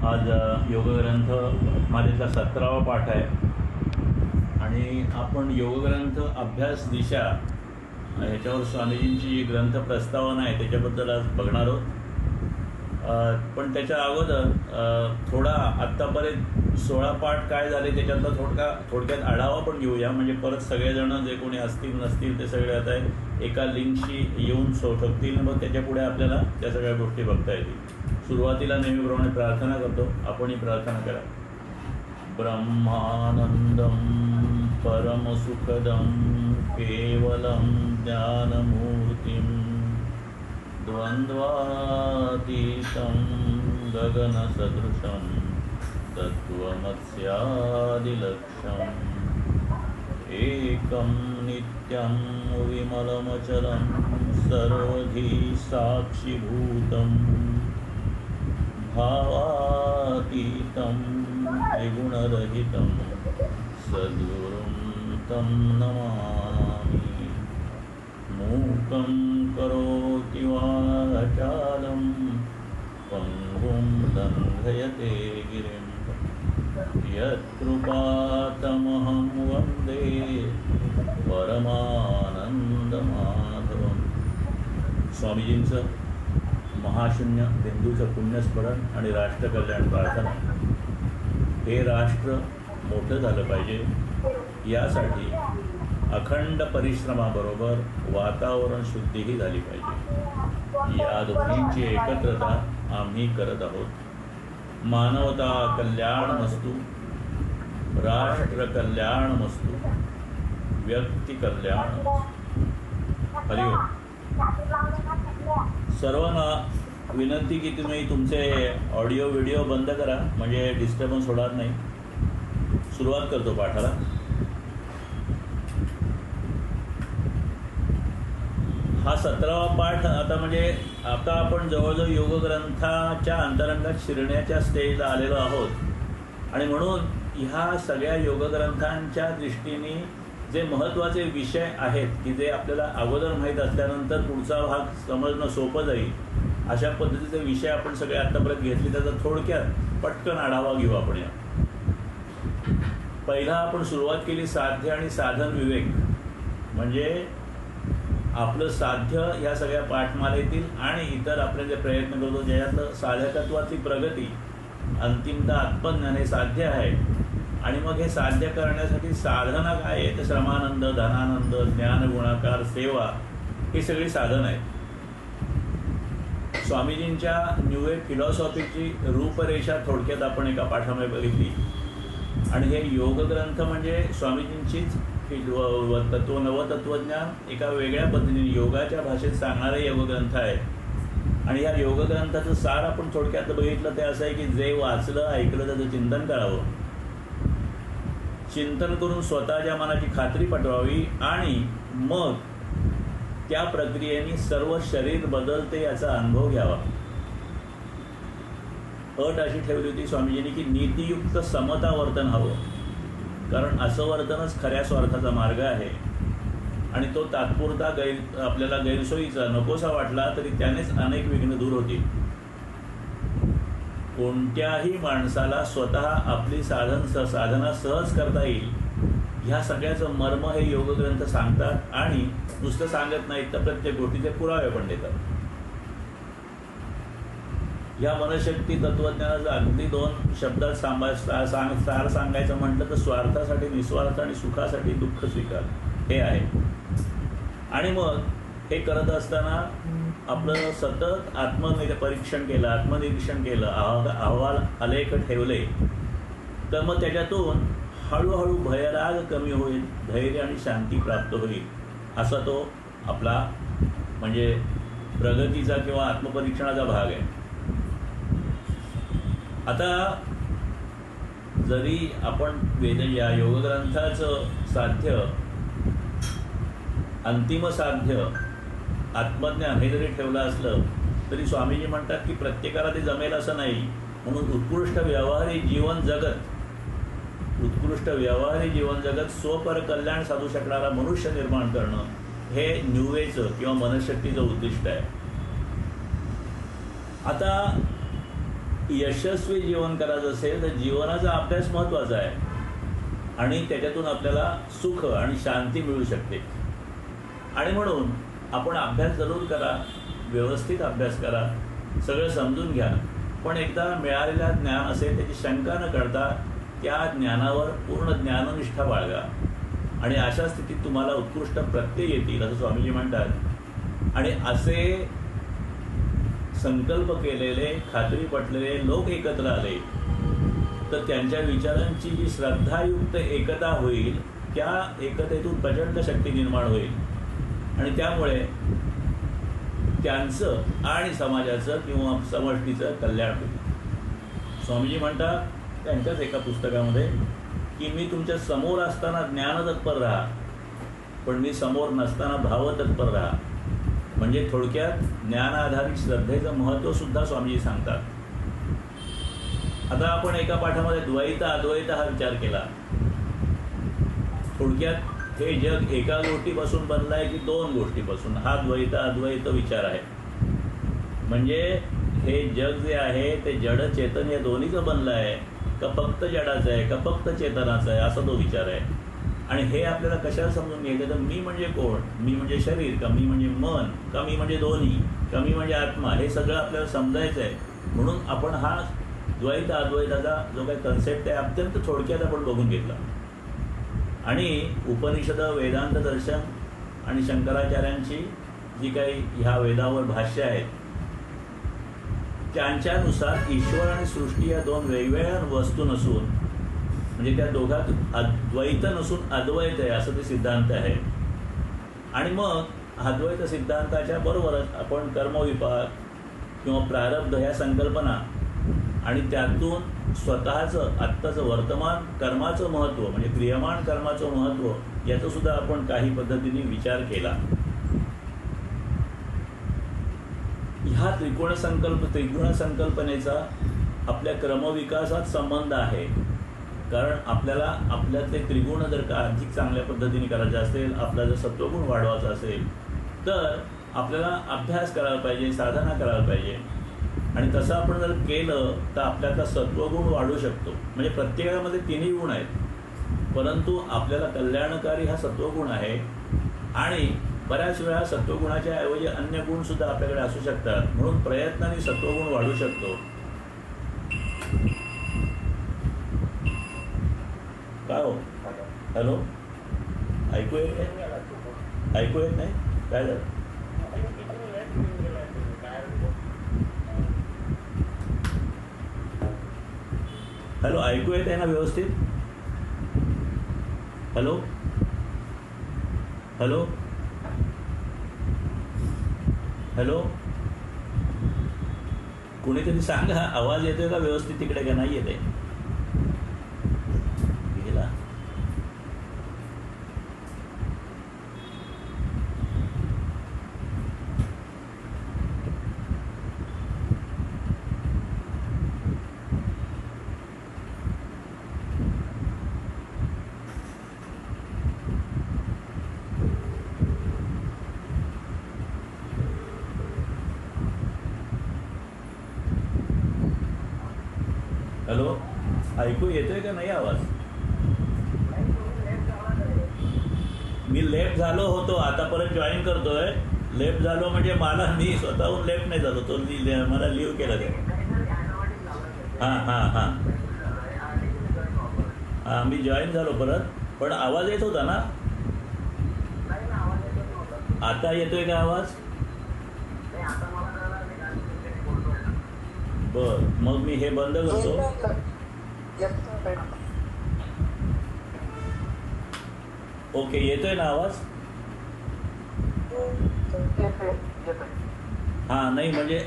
आज योगग्रंथ मालेचा 17वा पाठ आहे आणि आपण योगग्रंथ अभ्यास दिशा ह्याच्यावर स्वामीजींची जी ग्रंथ प्रस्तावना आहे त्याच्याबद्दल आज बघणार आहोत. पण त्याच्या अगोदर थोडा आत्तापर्यंत 16 पाठ काय झाले त्याच्यातला थोडक्यात आढावा पण घेऊया. म्हणजे परत सगळेजण जे कोणी असतील नसतील ते सगळे आता एका लिंकशी येऊन शकतील. मग त्याच्या पुढे आपल्याला त्या सगळ्या गोष्टी बघता येतील. सुरुवातीला नेहमीप्रमाणे प्रार्थना करतो. आपणही प्रार्थना करा. ब्रह्मानंदम परमसुखदम केवलम ज्ञानमूर्तिं द्वन्द्वातीतं गगनसदृशं तत्त्वमस्यादिलक्ष्यम् एकं नित्यं विमलमचलं सर्वधी साक्षिभूतं भावातीतं त्रिगुणरहितं सद्गुरुं तं नमामि. मूकं करोति वाचालं पङ्गुं लङ्घयते गिरिं यत्कृपातमहं वन्दे परमानन्दमाधवम्. स्वामीजींचं महाशून्य बिंदूचं पुण्यस्मरण आणि राष्ट्रकल्याण प्रार्थना. हे राष्ट्र मोठं झालं पाहिजे यासाठी अखंड परिश्रमाबरोबर वातावरण शुद्धीही झाली पाहिजे. या दोन्हींची एकत्रता आम्ही करत आहोत. मानवता कल्याणमस्तु, राष्ट्र कल्याणमस्तु, व्यक्ती कल्याणमस्तु. हरिओम. सर्वांना विनंती की तुम्ही तुमचे ऑडिओ व्हिडिओ बंद करा म्हणजे डिस्टर्बन्स होणार नाही. सुरुवात करतो पाठाला. हा 17वा पाठ. आता आपण जवळजवळ योगग्रंथाच्या अंतरंगात शिरण्याच्या स्टेजला आलेलो आहोत आणि म्हणून ह्या सगळ्या योगग्रंथांच्या दृष्टीने जे महत्त्वाचे विषय आहेत की जे आपल्याला अगोदर माहीत असल्यानंतर पुढचा भाग समजणं सोपं जाईल अशा पद्धतीचे विषय आपण सगळे आत्तापर्यंत घेतले. त्याचा थोडक्यात पटकन आढावा घेऊ आपण. या पहिला आपण सुरुवात केली साध्य आणि साधन विवेक. म्हणजे आपलं साध्य या सगळ्या पाठमालेतील आणि इतर आपण जे प्रयत्न करतो ज्याच्यातलं साधकत्वाची प्रगती अंतिमतः आत्मज्ञान हे साध्य आहे. आणि मग हे साध्य करण्यासाठी साधना काय आहे तर श्रमानंद, धनानंद, ज्ञान, गुणाकार, सेवा ही सगळी साधन आहेत. स्वामीजींच्या न्यू एज फिलॉसॉफीची रूपरेषा थोडक्यात आपण एका पाठामध्ये बघितली. आणि हे योगग्रंथ म्हणजे स्वामीजींचीच नवतत्वज्ञान एका वेगळ्या पद्धतीने योगाच्या भाषेत सांगणारे योगग्रंथ आहेत. आणि या योगग्रंथाचं सार आपण थोडक्यात बघितलं ते असं आहे की जे वाचलं ऐकलं त्याचं चिंतन करावं. चिंतन करून स्वतःच्या मनाची खात्री पटवावी आणि मग त्या प्रक्रियेने सर्व शरीर बदलते याचा अनुभव घ्यावा. अट अशी ठेवली होती स्वामीजींनी की नीतियुक्त समता वर्तन हवं. कारण असं वर्तनच खऱ्या स्वार्थाचा मार्ग आहे आणि तो तात्पुरता आपल्याला गैरसोयीचा नकोसा वाटला तरी त्यानेच अनेक विघ्न दूर होतील. कोणत्याही माणसाला स्वतः आपली साधना सहज करता येईल ह्या सगळ्याचं मर्म हे योगग्रंथ सांगतात आणि नुसतं सांगत नाहीत तर प्रत्येक गोष्टीचे पुरावे पण देतात. या मनशक्ती तत्वज्ञानाचं अगदी 2 शब्दात सार सांगायचं म्हटलं तर स्वार्थासाठी निस्वार्थ आणि सुखासाठी दुःख स्वीकार हे आहे. आणि मग हे करत असताना आपलं सतत आत्मनिरीक्षण केलं, अहवाल आलेख ठेवले तर मग त्याच्यातून हळूहळू भयराग कमी होईल, धैर्य आणि शांती प्राप्त होईल. असा तो आपला म्हणजे प्रगतीचा किंवा आत्मपरीक्षणाचा भाग आहे. आता जरी आपण या योगग्रंथाचं साध्य अंतिम साध्य आत्मज्ञान हे जरी ठेवलं असलं तरी स्वामीजी म्हणतात की प्रत्येकाला ते जमेल असं नाही. म्हणून उत्कृष्ट व्यवहारी जीवन जगत स्वपर कल्याण साधू शकणारा मनुष्य निर्माण करणं हे न्यू एजचं किंवा मनशक्तीचं उद्दिष्ट आहे. आता यशस्वी जीवन करायचं असेल तर जीवनाचा अभ्यास महत्त्वाचा आहे आणि त्याच्यातून आपल्याला सुख आणि शांती मिळू शकते. आणि म्हणून आपण अभ्यास जरूर करा, व्यवस्थित अभ्यास करा, सगळं समजून घ्या. पण एकदा मिळालेला ज्ञान असेल त्याची शंका न करता त्या ज्ञानावर पूर्ण ज्ञाननिष्ठा बाळगा आणि अशा स्थितीत तुम्हाला उत्कृष्ट प्रत्यय येतील असं स्वामीजी म्हणतात. आणि असे संकल्प केलेले, खात्री पटलेले लोक एकत्र आले तर त्यांच्या विचारांची जी श्रद्धायुक्त एकता होईल, त्या एकतेतून प्रचंड शक्ती निर्माण होईल आणि त्यामुळे त्यांचं आणि समाजाचं किंवा समष्टीचं कल्याण होईल. स्वामीजी म्हणतात त्यांच्याच एका पुस्तकामध्ये की मी तुमच्या समोर असताना ज्ञानतत्पर राहा, पण मी समोर नसताना भावतत्पर राहा. म्हणजे थोडक्यात ज्ञानाधारित श्रद्धेचं महत्त्वसुद्धा स्वामीजी सांगतात. आता आपण एका पाठामध्ये द्वैत अद्वैत हा विचार केला. थोडक्यात हे जग एका गोष्टीपासून बनलं आहे की दोन गोष्टीपासून, हा द्वैत अद्वैत विचार आहे. म्हणजे हे जग जे आहे ते जड चेतन या दोन्हीचं बनलं आहे का फक्त जडाचं आहे का फक्त चेतनाचं आहे, असा तो विचार आहे. आणि हे आपल्याला कशाला समजून घ्यायचं तर मी म्हणजे कोण, मी म्हणजे शरीर का मी म्हणजे मन का मी म्हणजे दोन्ही का मी म्हणजे आत्मा, हे सगळं आपल्याला समजायचं आहे. म्हणून आपण हा द्वैत अद्वैताचा जो काही कन्सेप्ट आहे अत्यंत थोडक्यात आपण बघून घेतला. आणि उपनिषद, वेदांत दर्शन आणि शंकराचार्यांची जी काही ह्या वेदावर भाष्य आहेत त्यांच्यानुसार ईश्वर आणि सृष्टी या दोन वेगवेगळ्या वस्तू नसून, म्हणजे त्या दोघात द्वैत नसून अद्वैत आहे असं ते सिद्धांत आहे. आणि मग अद्वैत सिद्धांताच्या बरोबरच आपण कर्मविपाक किंवा प्रारब्ध ह्या संकल्पना आणि त्यातून स्वतःचं आत्ताचं वर्तमान कर्माचं महत्त्व म्हणजे क्रियमाण कर्माचं महत्त्व याचं सुद्धा आपण काही पद्धतीने विचार केला. ह्या त्रिगुण संकल्पनेचा आपल्या क्रमविकासात संबंध आहे. कारण आपल्याला आपल्यातले त्रिगुण जर का अधिक चांगल्या पद्धतीने करायचे असेल, आपला जर सत्वगुण वाढवायचा असेल तर आपल्याला अभ्यास करायला पाहिजे, साधना करायला पाहिजे. आणि तसं आपण जर केलं तर आपल्यातला सत्वगुण वाढू शकतो. म्हणजे प्रत्येकामध्ये तिन्ही गुण आहेत, परंतु आपल्याला कल्याणकारी हा सत्वगुण आहे. आणि बऱ्याच वेळा सत्वगुणाच्या ऐवजी अन्य गुणसुद्धा आपल्याकडे असू शकतात. म्हणून प्रयत्नाने सत्वगुण वाढू शकतो. काय हो, हॅलो, ऐकू येत नाही? ऐकू येत नाही? काय झालं? हॅलो, ऐकू येत आहे ना व्यवस्थित? हॅलो हॅलो हॅलो, कोणीतरी सांगा आवाज येतोय का व्यवस्थित तिकडे का नाही येत आहे? गेला. हॅलो, ऐकू येतोय का नाही आवाज? मी लेफ्ट झालो होतो, आता परत जॉईन करतोय. लेफ्ट झालो म्हणजे मला, मी स्वतःहून लेफ्ट नाही झालो, तो मला लिव्ह केलं ते. हां हां हां हां, मी जॉईन झालो परत. पण आवाज येत होता ना? आता येतोय का आवाज? बर, मग मी हे बंद करतो. ओके, येतोय ना आवाज? हां, नाही म्हणजे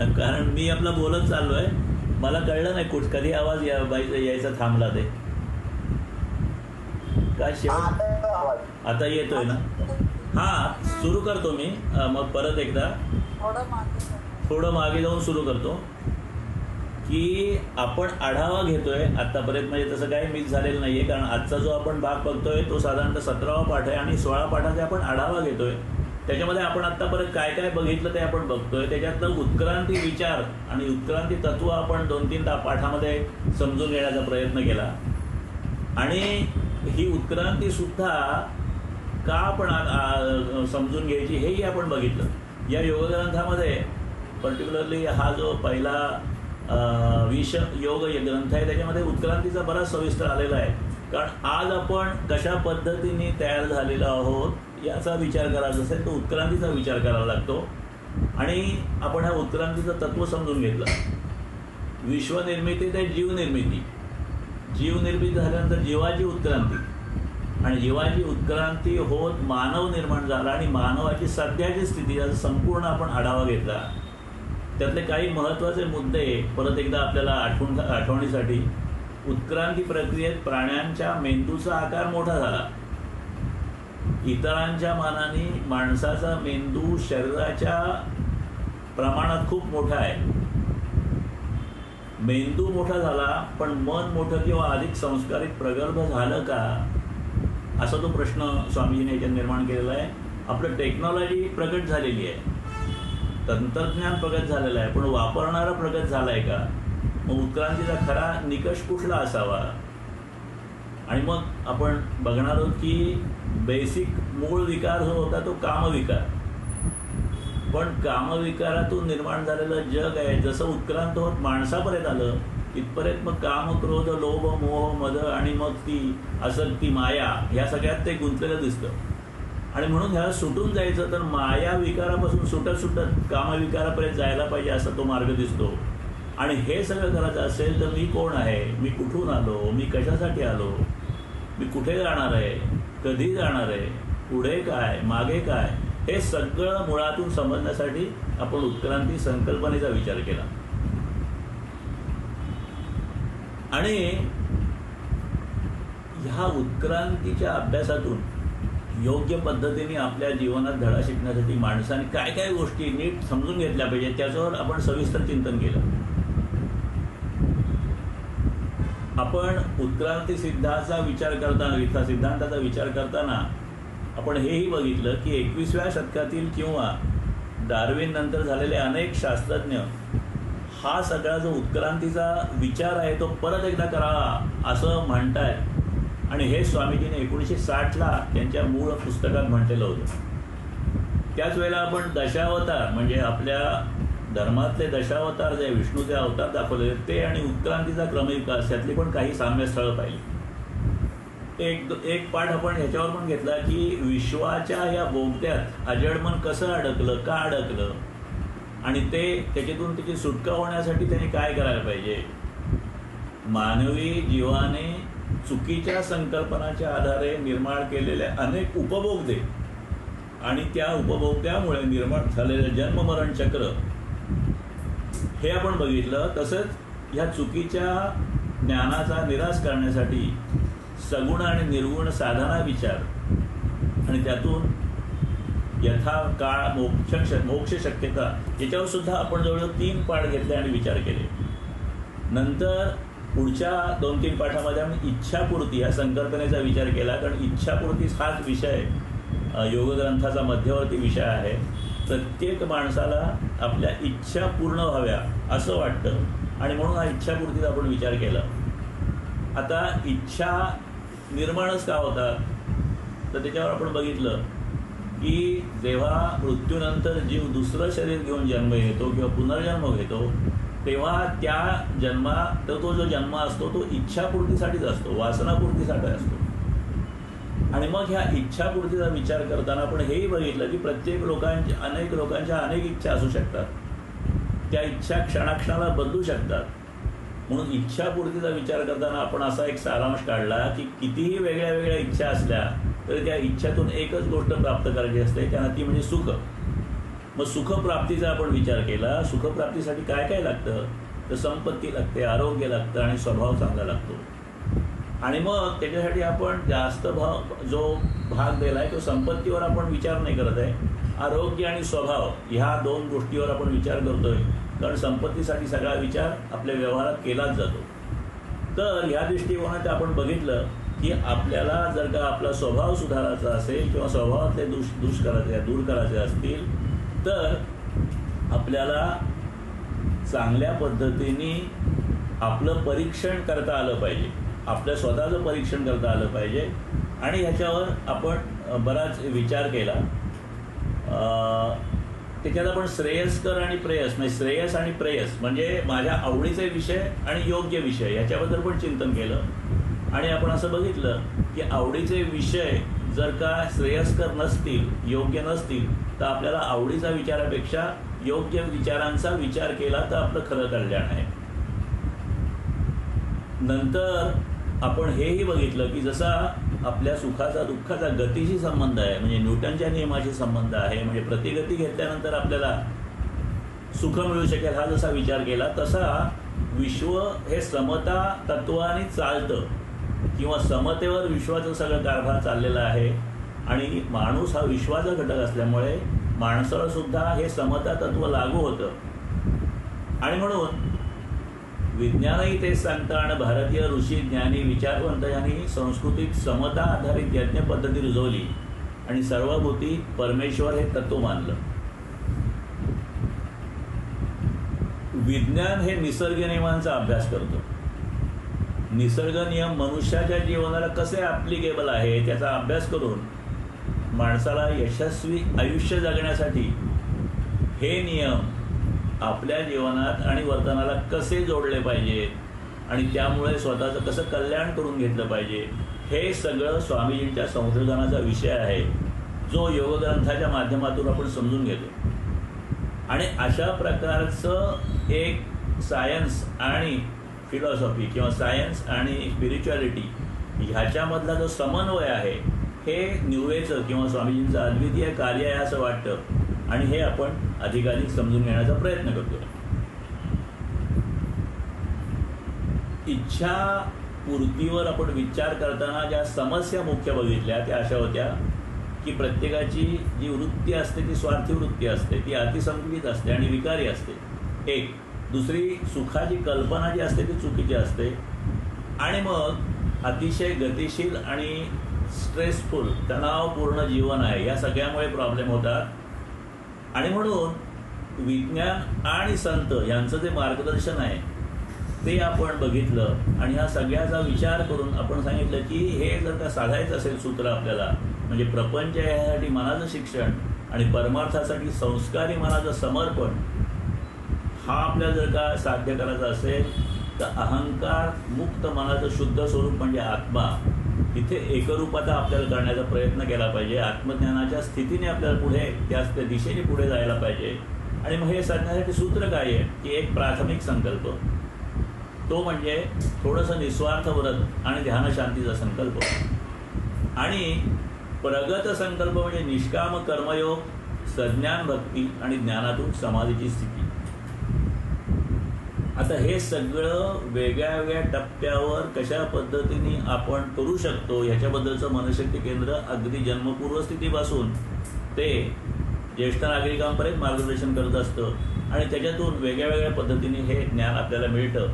कारण मी आपला बोलत चाललोय, मला कळलं नाही कधी आवाज यायचा थांबला ते काय शेवट. आता येतोय ना? हां, सुरू करतो मी मग परत एकदा थोडं मागे जाऊन सुरू करतो की आपण आढावा घेतोय आत्तापर्यंत. म्हणजे तसं काही मिस झालेलं नाही आहे, कारण आजचा जो आपण भाग बघतोय तो साधारणतः 17वा पाठ आहे आणि 16 पाठाचे आपण आढावा घेतोय. त्याच्यामध्ये आपण आत्तापर्यंत काय काय बघितलं ते आपण बघतोय. त्याच्यातलं उत्क्रांती विचार आणि उत्क्रांती तत्व आपण 2-3 पाठामध्ये समजून घेण्याचा प्रयत्न केला. आणि ही उत्क्रांती सुद्धा का आपण समजून घ्यायची हेही आपण बघितलं. या योगग्रंथामध्ये पर्टिक्युलरली हा जो पहिला विष योग ग्रंथ आहे त्याच्यामध्ये उत्क्रांतीचा बराच सविस्तर आलेला आहे. कारण आज आपण कशा पद्धतीने तयार झालेलो आहोत याचा विचार करायचा असेल तर उत्क्रांतीचा विचार करावा लागतो. आणि आपण ह्या उत्क्रांतीचं तत्व समजून घेतलं. विश्वनिर्मिती ते जीवनिर्मिती, जीवनिर्मिती झाल्यानंतर जीवाची उत्क्रांती, आणि जीवाची उत्क्रांती होत मानव निर्माण झाला आणि मानवाची सध्याची स्थिती याचा संपूर्ण आपण आढावा घेतला. त्यातले काही महत्त्वाचे मुद्दे परत एकदा आपल्याला आठवणीसाठी. उत्क्रांती प्रक्रियेत प्राण्यांच्या मेंदूचा आकार मोठा झाला. इतरांच्या मानाने माणसाचा मेंदू शरीराच्या प्रमाणात खूप मोठा आहे. मेंदू मोठा झाला पण मन मोठं किंवा अधिक संस्कारित प्रगल्भ झालं का, असा तो प्रश्न स्वामीजीने याच्यात निर्माण केलेला आहे. आपलं टेक्नॉलॉजी प्रगत झालेली आहे, तंत्रज्ञान प्रगत झालेलं आहे, पण वापरणारा प्रगत झाला आहे का? मग उत्क्रांतीचा खरा निकष कुठला असावा? आणि मग आपण बघणार आहोत की बेसिक मूळ विकार जो होता तो कामविकार. पण कामविकारातून निर्माण झालेलं जग आहे जसं उत्क्रांत होत माणसापर्यंत आलं तिथपर्यंत मग काम, क्रोध, लोभ, मोह, मद आणि मग ती आसक्ती, माया ह्या सगळ्यात ते गुंतलेलं दिसतं. आणि म्हणून ह्याला सुटून जायचं तर माया विकारापासून सुटत सुटत कामविकारापर्यंत जायला पाहिजे असा तो मार्ग दिसतो. आणि हे सगळं करायचं असेल तर मी कोण आहे, मी कुठून आलो, मी कशासाठी आलो, मी कुठे जाणार आहे, कधी जाणार आहे, पुढे काय, मागे काय, हे सगळं मुळातून समजण्यासाठी आपण उत्क्रांती संकल्पनेचा विचार केला. आणि ह्या उत्क्रांतीच्या अभ्यासातून योग्य पद्धतीने आपल्या जीवनात धडा शिकण्यासाठी माणसाने काय काय गोष्टी नीट समजून घेतल्या पाहिजे त्याच्यावर आपण सविस्तर चिंतन केलं. आपण उत्क्रांती सिद्धांताचा विचार करताना आपण हेही बघितलं की 21व्या शतकातील किंवा डार्विन नंतर झालेले अनेक शास्त्रज्ञ हा सगळा जो उत्क्रांतीचा विचार आहे तो परत एकदा करावा असं म्हणतायत. आणि हे स्वामीजीने 1960ला त्यांच्या मूळ पुस्तकात म्हटलेलं होतं. त्याच वेळेला आपण दशावतार म्हणजे आपल्या धर्मातले दशावतार जे विष्णूचे अवतार दाखवले ते आणि उत्क्रांतीचा क्रमविकास यातली पण काही साम्यस्थळं पाहिली. एक पाठ आपण ह्याच्यावर पण घेतला की विश्वाच्या या बोगद्यात अजडमन कसं अडकलं, का अडकलं, आणि त्याच्यातून त्याची सुटका होण्यासाठी त्याने काय करायला पाहिजे. मानवी जीवाने चुकीच्या संकल्पनाच्या आधारे निर्माण केलेले अनेक उपभोगदे आणि त्या उपभोगद्यामुळे निर्माण झालेलं जन्ममरण चक्र हे आपण बघितलं. तसंच ह्या चुकीच्या ज्ञानाचा निराश करण्यासाठी सगुण आणि निर्गुण साधना विचार आणि त्यातून यथाकाळ मोक्ष शक्यता याच्यावर सुद्धा आपण जवळजवळ 3 पाठ घेतले आणि विचार केले. नंतर पुढच्या 2-3 पाठामध्ये आपण इच्छापूर्ती या संकल्पनेचा विचार केला. कारण इच्छापूर्ती हाच विषय योगग्रंथाचा मध्यवर्ती विषय आहे. प्रत्येक माणसाला आपल्या इच्छा पूर्ण व्हाव्या असं वाटतं आणि म्हणून हा इच्छापूर्तीचा आपण विचार केला. आता इच्छा निर्माणच का होतात तर त्याच्यावर आपण बघितलं की जेव्हा मृत्यूनंतर जीव दुसरं शरीर घेऊन जन्म घेतो किंवा पुनर्जन्म घेतो तेव्हा त्या जन्मात तो जो जन्म असतो तो इच्छापूर्तीसाठीच असतो, वासनापूर्तीसाठी असतो. आणि मग ह्या इच्छापूर्तीचा विचार करताना आपण हेही बघितलं की अनेक लोकांच्या अनेक इच्छा असू शकतात. त्या इच्छा क्षणाक्षणाला बदलू शकतात. म्हणून इच्छापूर्तीचा विचार करताना आपण असा एक सारांश काढला की कितीही वेगळ्या वेगळ्या इच्छा असल्या तरी त्या इच्छातून एकच गोष्ट प्राप्त करायची असते, त्यांना ती म्हणजे सुख. मग सुखप्राप्तीचा आपण विचार केला. सुखप्राप्तीसाठी काय काय लागतं तर संपत्ती लागते, आरोग्य लागतं आणि स्वभाव चांगला लागतो. आणि मग त्याच्यासाठी आपण जास्त जो भाग दिला आहे तो संपत्तीवर आपण विचार नाही करत आहे, आरोग्य आणि स्वभाव ह्या 2 गोष्टीवर आपण विचार करतोय. कारण संपत्तीसाठी सगळा विचार आपल्या व्यवहारात केलाच जातो. तर ह्या दृष्टिकोनात आपण बघितलं की आपल्याला जर का आपला स्वभाव सुधारायचा असेल किंवा स्वभावातले दूर करायचे असतील तर आपल्याला चांगल्या पद्धतीने आपलं परीक्षण करता आलं पाहिजे, आपल्या स्वतःचं परीक्षण करता आलं पाहिजे. आणि ह्याच्यावर आपण बराच विचार केला. त्याच्यात आपण श्रेयस्कर आणि प्रेयस म्हणजे श्रेयस आणि प्रेयस म्हणजे माझ्या आवडीचे विषय आणि योग्य विषय याच्याबद्दल पण चिंतन केलं. आणि आपण असं बघितलं की आवडीचे विषय जर का श्रेयस्कर नसतील, योग्य नसतील, तर आपल्याला आवडीचा विचारापेक्षा योग्य विचारांचा विचार केला तर आपलं खरं कल्याण आहे. नंतर आपण हेही बघितलं की जसा आपल्या सुखाचा दुःखाचा गतीशी संबंध आहे, म्हणजे न्यूटनच्या नियमाशी संबंध आहे, म्हणजे प्रतिगती घेतल्यानंतर आपल्याला सुख मिळू शकेल हा जसा विचार केला, तसा विश्व हे समता तत्वाने चालतं किंवा समतेवर विश्वाचं सगळं कारभार चाललेला आहे. आणि माणूस हा विश्वाचा घटक असल्यामुळे माणसाला सुद्धा हे समता तत्व लागू होतं. आणि म्हणून विज्ञानही तेच सांगतं आणि भारतीय ऋषी ज्ञानी विचारवंत यांनी संस्कृतीत समता आधारित यज्ञ पद्धती रुजवली आणि सर्वभूती परमेश्वर हे तत्व मानलं. विज्ञान हे निसर्ग नियमांचा अभ्यास करतो. निसर्ग नियम मनुष्याच्या जीवनाला कसे ॲप्लिकेबल आहे त्याचा अभ्यास करून माणसाला यशस्वी आयुष्य जगण्यासाठी हे नियम आपल्या जीवनात आणि वर्तनाला कसे जोडले पाहिजेत आणि त्यामुळे स्वतःचं कसं कल्याण करून घेतलं पाहिजे, हे सगळं स्वामीजींच्या संशोधनाचा विषय आहे, जो योगग्रंथाच्या माध्यमातून आपण समजून घेतो. आणि अशा प्रकारचं एक सायन्स आणि फिलॉसॉफी किंवा सायन्स आणि स्पिरिच्युअलिटी ह्याच्यामधला जो समन्वय आहे हे न्यूवेचं किंवा स्वामीजींचं अद्वितीय कार्य आहे असं वाटतं. आणि हे आपण अधिकाधिक समजून घेण्याचा प्रयत्न करतो. इच्छा पूर्तीवर आपण विचार करताना ज्या समस्या मुख्य बघितल्या त्या अशा होत्या की प्रत्येकाची जी वृत्ती असते ती स्वार्थी वृत्ती असते, ती अतिसंकुचित असते आणि विकारी असते. एक दुसरी सुखाची कल्पना जी असते ती चुकीची असते. आणि मग अतिशय गतिशील आणि स्ट्रेसफुल तणावपूर्ण जीवन आहे, या सगळ्यामुळे प्रॉब्लेम होतात. आणि म्हणून विज्ञान आणि संत यांचं जे मार्गदर्शन आहे ते आपण बघितलं आणि ह्या सगळ्याचा विचार करून आपण सांगितलं की हे जर का साधायचं असेल सूत्र आपल्याला, म्हणजे प्रपंच यासाठी मनाचं शिक्षण आणि परमार्थासाठी संस्कारी मनाचं समर्पण, हा आपल्याला जर का साध्य करायचा असेल तर अहंकार मुक्त मनाचं शुद्ध स्वरूप म्हणजे आत्मा, तिथे एकरूपता आपल्याला करण्याचा प्रयत्न केला पाहिजे. आत्मज्ञानाच्या स्थितीने आपल्याला पुढे त्या दिशेने पुढे जायला पाहिजे. आणि मग हे साधण्यासाठी सूत्र काय आहे की एक प्राथमिक संकल्प, तो म्हणजे थोडंसं निस्वार्थ व्रत आणि ध्यानशांतीचा संकल्प. आणि प्रगत संकल्प म्हणजे निष्काम कर्मयोग, सज्ञान भक्ती आणि ज्ञानातून समाधीची स्थिती. आता हे सगळं वेगळ्या वेगळ्या टप्प्यावर कशा पद्धतीने आपण करू शकतो ह्याच्याबद्दलचं मनशक्ती केंद्र अगदी जन्मपूर्व स्थितीपासून ते ज्येष्ठ नागरिकांपर्यंत मार्गदर्शन करत असतं. आणि त्याच्यातून वेगळ्या वेगळ्या पद्धतीने हे ज्ञान आपल्याला मिळतं.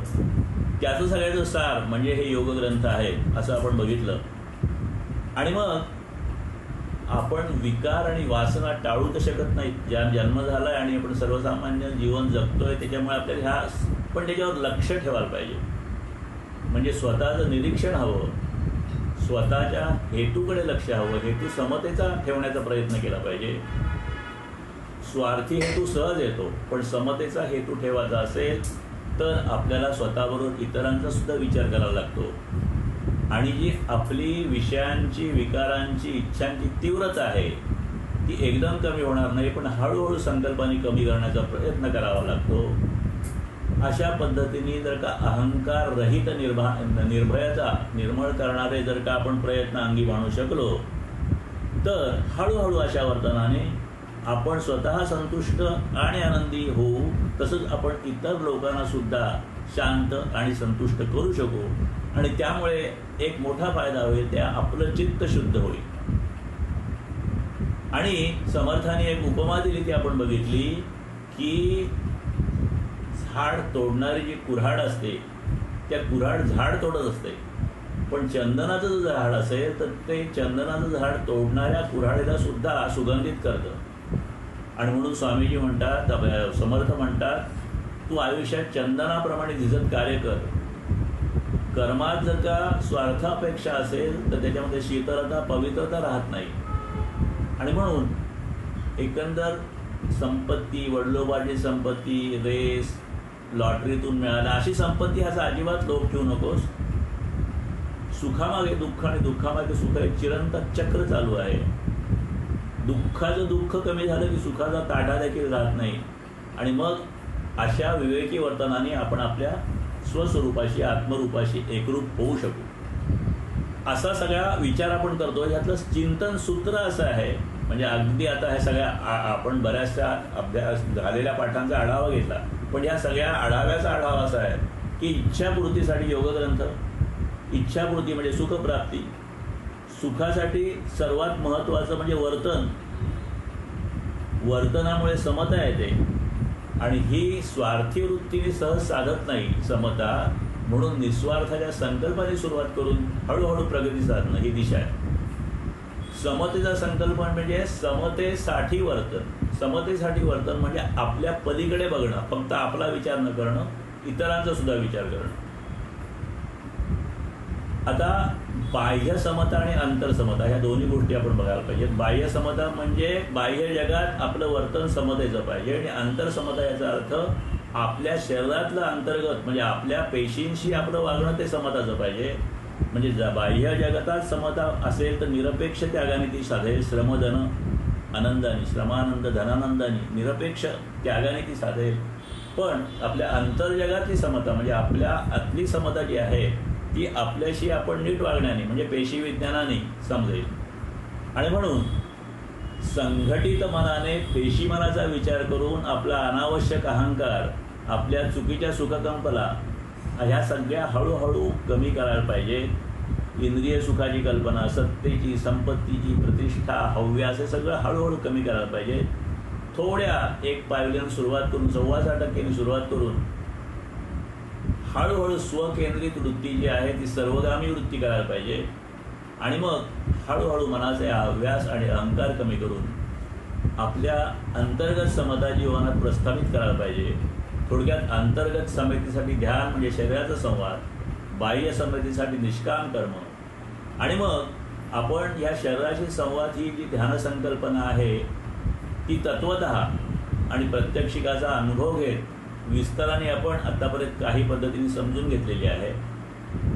त्याचं सगळ्याचं सार म्हणजे हे योगग्रंथ आहे असं आपण बघितलं. आणि मग आपण विकार आणि वासना टाळू तर शकत नाहीत. ज्या जन्म झाला आहे आणि आपण सर्वसामान्य जीवन जगतोय त्याच्यामुळे आपल्याला ह्या पण त्याच्यावर लक्ष ठेवायला पाहिजे. म्हणजे स्वतःचं निरीक्षण हवं, स्वतःच्या हेतूकडे लक्ष हवं, हेतू समतेचा ठेवण्याचा प्रयत्न केला पाहिजे. स्वार्थी हेतू सहज येतो, पण समतेचा हेतू ठेवायचा असेल तर आपल्याला स्वतःबरोबर इतरांचा सुद्धा विचार करावा लागतो. आणि जी आपली विषयांची, विकारांची, इच्छांची तीव्रता आहे ती एकदम कमी होणार नाही, पण हळूहळू संकल्पाने कमी करण्याचा प्रयत्न करावा लागतो. अशा पद्धतीने जर का अहंकार रहित निर्भयता निर्मळ करणारे जर का आपण प्रयत्न अंगी बाणू शकलो तर हळूहळू अशा वर्तनाने आपण स्वतः संतुष्ट आणि आनंदी होऊ, तसंच आपण इतर लोकांना सुद्धा शांत आणि संतुष्ट करू शकू. आणि त्यामुळे एक मोठा फायदा होईल, त्या आपलं चित्त शुद्ध होईल. आणि समर्थाने एक उपमा दिली ती आपण बघितली की झाड तोडणारी जी कुऱ्हाड असते त्या कुऱ्हाड झाड तोडत असते, पण चंदनाचं जर झाड असेल तर ते चंदनाचं झाड तोडणाऱ्या कुऱ्हाडीला सुद्धा सुगंधित करतं. आणि म्हणून स्वामीजी म्हणतात, समर्थ म्हणतात, तू आयुष्यात चंदनाप्रमाणे झिजत कार्य कर. कर्मात जर का स्वार्थापेक्षा असेल तर त्याच्यामध्ये शीतलता, पवित्रता राहत नाही. आणि म्हणून एकंदर संपत्ती, वडिलोपार्जित संपत्ती, रेस, लॉटरीतून मिळाला अशी संपत्ती ह्याचा अजिबात लोभ ठेवू नकोस. सुखामागे दुःख आणि दुःखामागे सुख एक चिरंतन चक्र चालू आहे. दुःखाचं दुःख कमी झालं की सुखाचा ताठा देखील राहत नाही. आणि मग अशा विवेकी वर्तनाने आपण आपल्या स्वस्वरूपाशी, आत्मरूपाशी एकरूप होऊ शकू. असा सगळा विचार आपण करतो. यातलं चिंतन सूत्र असं आहे, म्हणजे अगदी आता हे सगळ्या आपण बऱ्याचशा अभ्यास झालेल्या पाठांचा आढावा घेतला, पण या सगळ्या आढाव्याचा आढावा असा आहे की इच्छापूर्तीसाठी योगग्रंथ. इच्छापूर्ती म्हणजे सुखप्राप्ती. सुखासाठी सर्वात महत्त्वाचं म्हणजे वर्तन. वर्तनामुळे समता येते आणि ही स्वार्थी वृत्तीने सहज साधत नाही समता. म्हणून निस्वार्थाच्या संकल्पाने सुरुवात करून हळूहळू प्रगती साधणं ही दिशा आहे. समतेचा संकल्प म्हणजे समतेसाठी वर्तन. समतेसाठी वर्तन म्हणजे आपल्या पलीकडे बघणं, फक्त आपला विचार न करणं, इतरांचा सुद्धा विचार करणं. आता बाह्य समता आणि अंतरसमता ह्या दोन्ही गोष्टी आपण बघायला पाहिजेत. बाह्य समता म्हणजे बाह्य जगात आपलं वर्तन समतेचं पाहिजे, आणि अंतरसमता याचा अर्थ आपल्या शरीरातलं अंतर्गत म्हणजे आपल्या पेशींशी आपलं वागणं ते समताचं पाहिजे. म्हणजे बाह्य जगतात समता असेल तर निरपेक्ष त्यागाने ती साधेल. श्रमधन आनंदाने, श्रमानंद धनानंदाने, निरपेक्ष त्यागाने ती साधेल. पण आपल्या अंतर्जगातली समता म्हणजे आपल्या आतली समता जी आहे ती आपल्याशी आपण नीट वागण्याने म्हणजे पेशी विज्ञानाने समजेल. आणि म्हणून संघटित मनाने पेशी मनाचा विचार करून आपला अनावश्यक अहंकार, आपल्या चुकीच्या सुखकंपला ह्या सगळ्या हळूहळू कमी करायला पाहिजे. इंद्रिय सुखाची कल्पना, सत्तेची, संपत्तीची, प्रतिष्ठा, हव्य असे सगळं हळूहळू कमी करायला पाहिजे. थोड्या एक पायरीने सुरुवात करून 6.25% सुरुवात करून हळूहळू स्वकेंद्रित वृत्ती जी आहे ती सर्वगामी वृत्ती करायला पाहिजे. आणि मग हळूहळू मनाचे हव्यास आणि अहंकार कमी करून आपल्या अंतर्गत समता जीवनात प्रस्थापित करायला पाहिजे. थोडक्यात अंतर्गत समतेसाठी ध्यान म्हणजे शरीराचा संवाद, बाह्य समतेसाठी निष्काम कर्म. आणि मग आपण या शरीराशी संवाद ही जी ध्यान संकल्पना आहे ती तत्वतः आणि प्रत्यक्षिकाचा अनुभव घेत विस्ताराने आपण आत्तापर्यंत काही पद्धतीने समजून घेतलेली आहे.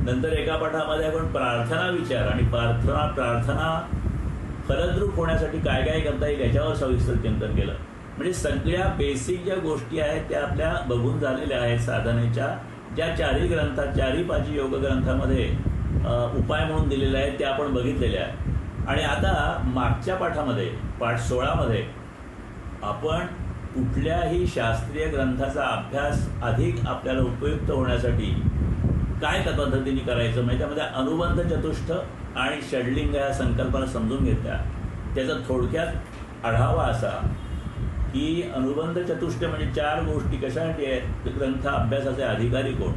नंतर एका पाठामध्ये आपण प्रार्थना विचार आणि प्रार्थना फलद्रूप होण्यासाठी काय काय करता येईल याच्यावर सविस्तर चिंतन केलं. म्हणजे सगळ्या बेसिक ज्या गोष्टी आहेत त्या आपल्या बघून झालेल्या आहेत. साधनेच्या ज्या 4 योग ग्रंथामध्ये उपाय म्हणून दिलेले आहेत त्या आपण बघितलेल्या आहेत. आणि आता मागच्या पाठामध्ये पाठ 16मध्ये आपण कुठल्याही शास्त्रीय ग्रंथाचा अभ्यास अधिक आपल्याला उपयुक्त होण्यासाठी काय पद्धतीने करायचं म्हणजे त्यामध्ये अनुबंध चतुष्ट आणि षडलिंग या संकल्पना समजून घेतल्या. त्याचा थोडक्यात आढावा असा की अनुबंध चतुष्ट म्हणजे 4 गोष्टी कशासाठी आहेत. ग्रंथ अभ्यासाचे अधिकारी कोण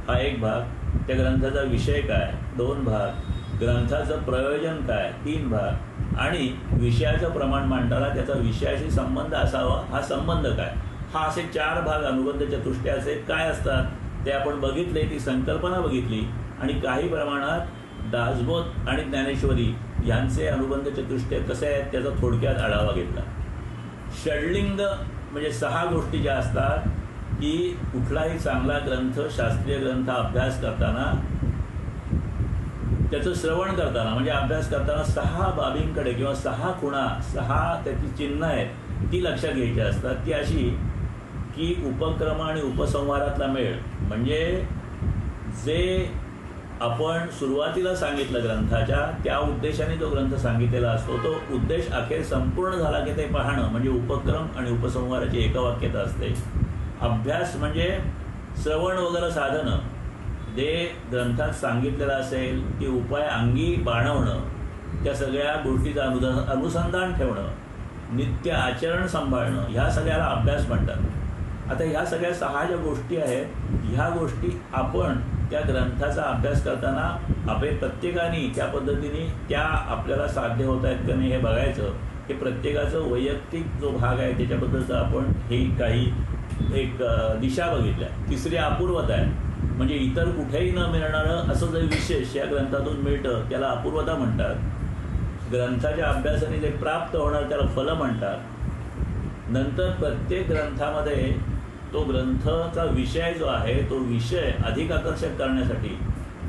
हा एक भाग, त्या ग्रंथाचा विषय काय 2 भाग, ग्रंथाचं प्रयोजन काय 3 भाग, आणि विषयाचं प्रमाण मांडताना त्याचा विषयाशी संबंध असावा हा संबंध काय, हा असे 4 भाग अनुबंध चतुष्टयाचे काय असतात ते आपण बघितले. ती संकल्पना बघितली आणि काही प्रमाणात दासबोध आणि ज्ञानेश्वरी यांचे अनुबंध चतुष्टय कसे आहेत त्याचा थोडक्यात आढावा घेतला. षडलिंग म्हणजे 6 गोष्टी ज्या असतात की कुठलाही चांगला ग्रंथ, शास्त्रीय ग्रंथ अभ्यास करताना त्याचं श्रवण करताना म्हणजे अभ्यास करताना 6 बाबींकडे किंवा 6 खुणा 6 त्याची चिन्ह आहेत ती लक्षात घ्यायची असतात. ती अशी की उपक्रम आणि उपसंहारातला मेळ म्हणजे जे आपण सुरुवातीला सांगितलं ग्रंथाच्या त्या उद्देशाने जो ग्रंथ सांगितलेला असतो तो उद्देश अखेर संपूर्ण झाला की ते पाहणं म्हणजे उपक्रम आणि उपसंहाराची एकवाक्यता असते. अभ्यास म्हणजे श्रवण वगैरे साधनं जे ग्रंथात सांगितलेलं असेल की उपाय अंगी बाणवणं, त्या सगळ्या गोष्टीचं अनुसंधान ठेवणं, नित्य आचरण सांभाळणं ह्या सगळ्याला अभ्यास म्हणतात. आता ह्या सगळ्या 6 ज्या गोष्टी आहेत ह्या गोष्टी आपण त्या ग्रंथाचा अभ्यास करताना आपण प्रत्येकाने त्या पद्धतीने त्या आपल्याला साध्य होत आहेत का नाही हे बघायचं. हे प्रत्येकाचं वैयक्तिक जो भाग आहे त्याच्याबद्दलचं आपण हे काही एक दिशा बघितल्या. तिसरी अपूर्वता आहे, म्हणजे इतर कुठेही न मिळणारं असं जे विशेष या ग्रंथातून मिळतं त्याला अपूर्वता म्हणतात. ग्रंथाच्या अभ्यासाने जे प्राप्त होणार त्याला फल म्हणतात. नंतर प्रत्येक ग्रंथामध्ये तो ग्रंथाचा विषय जो आहे तो विषय अधिक आकर्षक करण्यासाठी,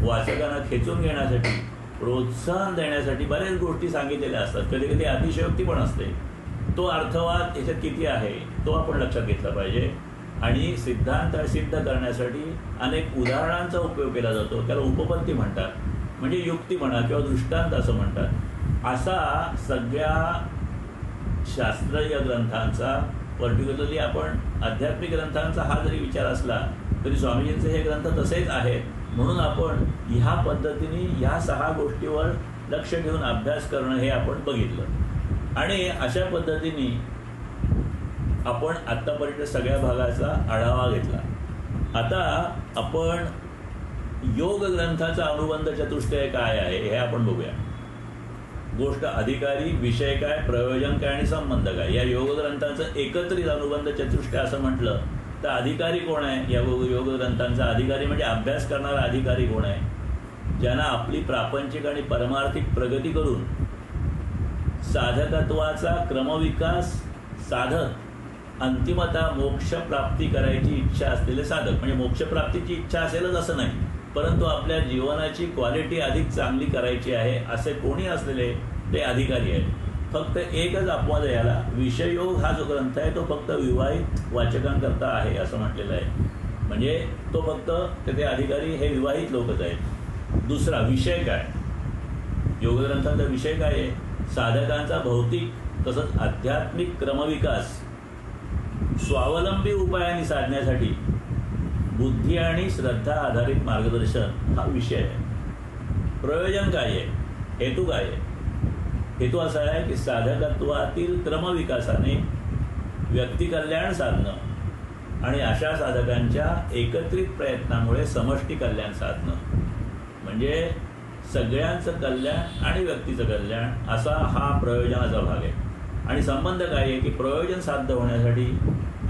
वाचकांना खेचून घेण्यासाठी, प्रोत्साहन देण्यासाठी बऱ्याच गोष्टी सांगितलेल्या असतात. कधी कधी अतिशयोक्ती पण असते. तो अर्थवाद याच्यात किती आहे तो आपण लक्षात घेतला पाहिजे. आणि सिद्धांत सिद्ध करण्यासाठी अनेक उदाहरणांचा उपयोग केला जातो. त्याला उपपत्ती म्हणतात, म्हणजे युक्ती म्हणा किंवा दृष्टांत असं म्हणतात. असा सगळ्या शास्त्रीय ग्रंथांचा, पर्टिक्युलरली आपण आध्यात्मिक ग्रंथांचा हा जरी विचार असला तरी स्वामीजींचे हे ग्रंथ तसेच आहेत. म्हणून आपण ह्या पद्धतीने ह्या 6 गोष्टीवर लक्ष ठेवून अभ्यास करणं हे आपण बघितलं. आणि अशा पद्धतीने आपण आत्तापर्यंत सगळ्या भागाचा आढावा घेतला. आता आपण योग ग्रंथाचा अनुबंध चतुष्टय काय आहे हे आपण बघूया. गोष्ट अधिकारी, विषय काय, प्रयोजन काय आणि संबंध काय, या योग ग्रंथांचं एकत्रित अनुबंध चतुष्टय असं म्हटलं तर अधिकारी कोण आहे? या योग ग्रंथांचा अधिकारी म्हणजे अभ्यास करणारा अधिकारी कोण आहे? ज्यांना आपली प्रापंचिक आणि परमार्थिक प्रगती करून साधकत्वाचा क्रमविकास साधक अंतिमता मोक्षप्राप्ती करायची इच्छा असलेले साधक. म्हणजे मोक्षप्राप्तीची इच्छा असेलच असं नाही, परंतु आपल्या जीवनाची क्वालिटी अधिक चांगली करायची आहे असे कोणी असलेले ते अधिकारी आहेत. फक्त एकच अपवाद आहे याला, विषययोग हा जो ग्रंथ आहे तो फक्त विवाहित वाचकांकरता आहे असं म्हटलेलं आहे. म्हणजे तो फक्त त्याचे अधिकारी हे विवाहित लोकच आहेत. दुसरा विषय काय, योगग्रंथांचा विषय काय आहे? साधकांचा भौतिक तसंच आध्यात्मिक क्रमविकास स्वावलंबी उपायांनी साधण्यासाठी बुद्धी आणि श्रद्धा आधारित मार्गदर्शन हा विषय आहे. प्रयोजन काय आहे? हेतू काय आहे? हेतू असा आहे की साधकत्वातील क्रमविकासाने व्यक्तिकल्याण साधणं आणि अशा साधकांच्या एकत्रित प्रयत्नामुळे समष्टी कल्याण साधणं, म्हणजे सगळ्यांचं कल्याण आणि व्यक्तीचं कल्याण असा हा प्रयोजनाचा भाग आहे. आणि संबंध काय आहे की प्रयोजन साध्य होण्यासाठी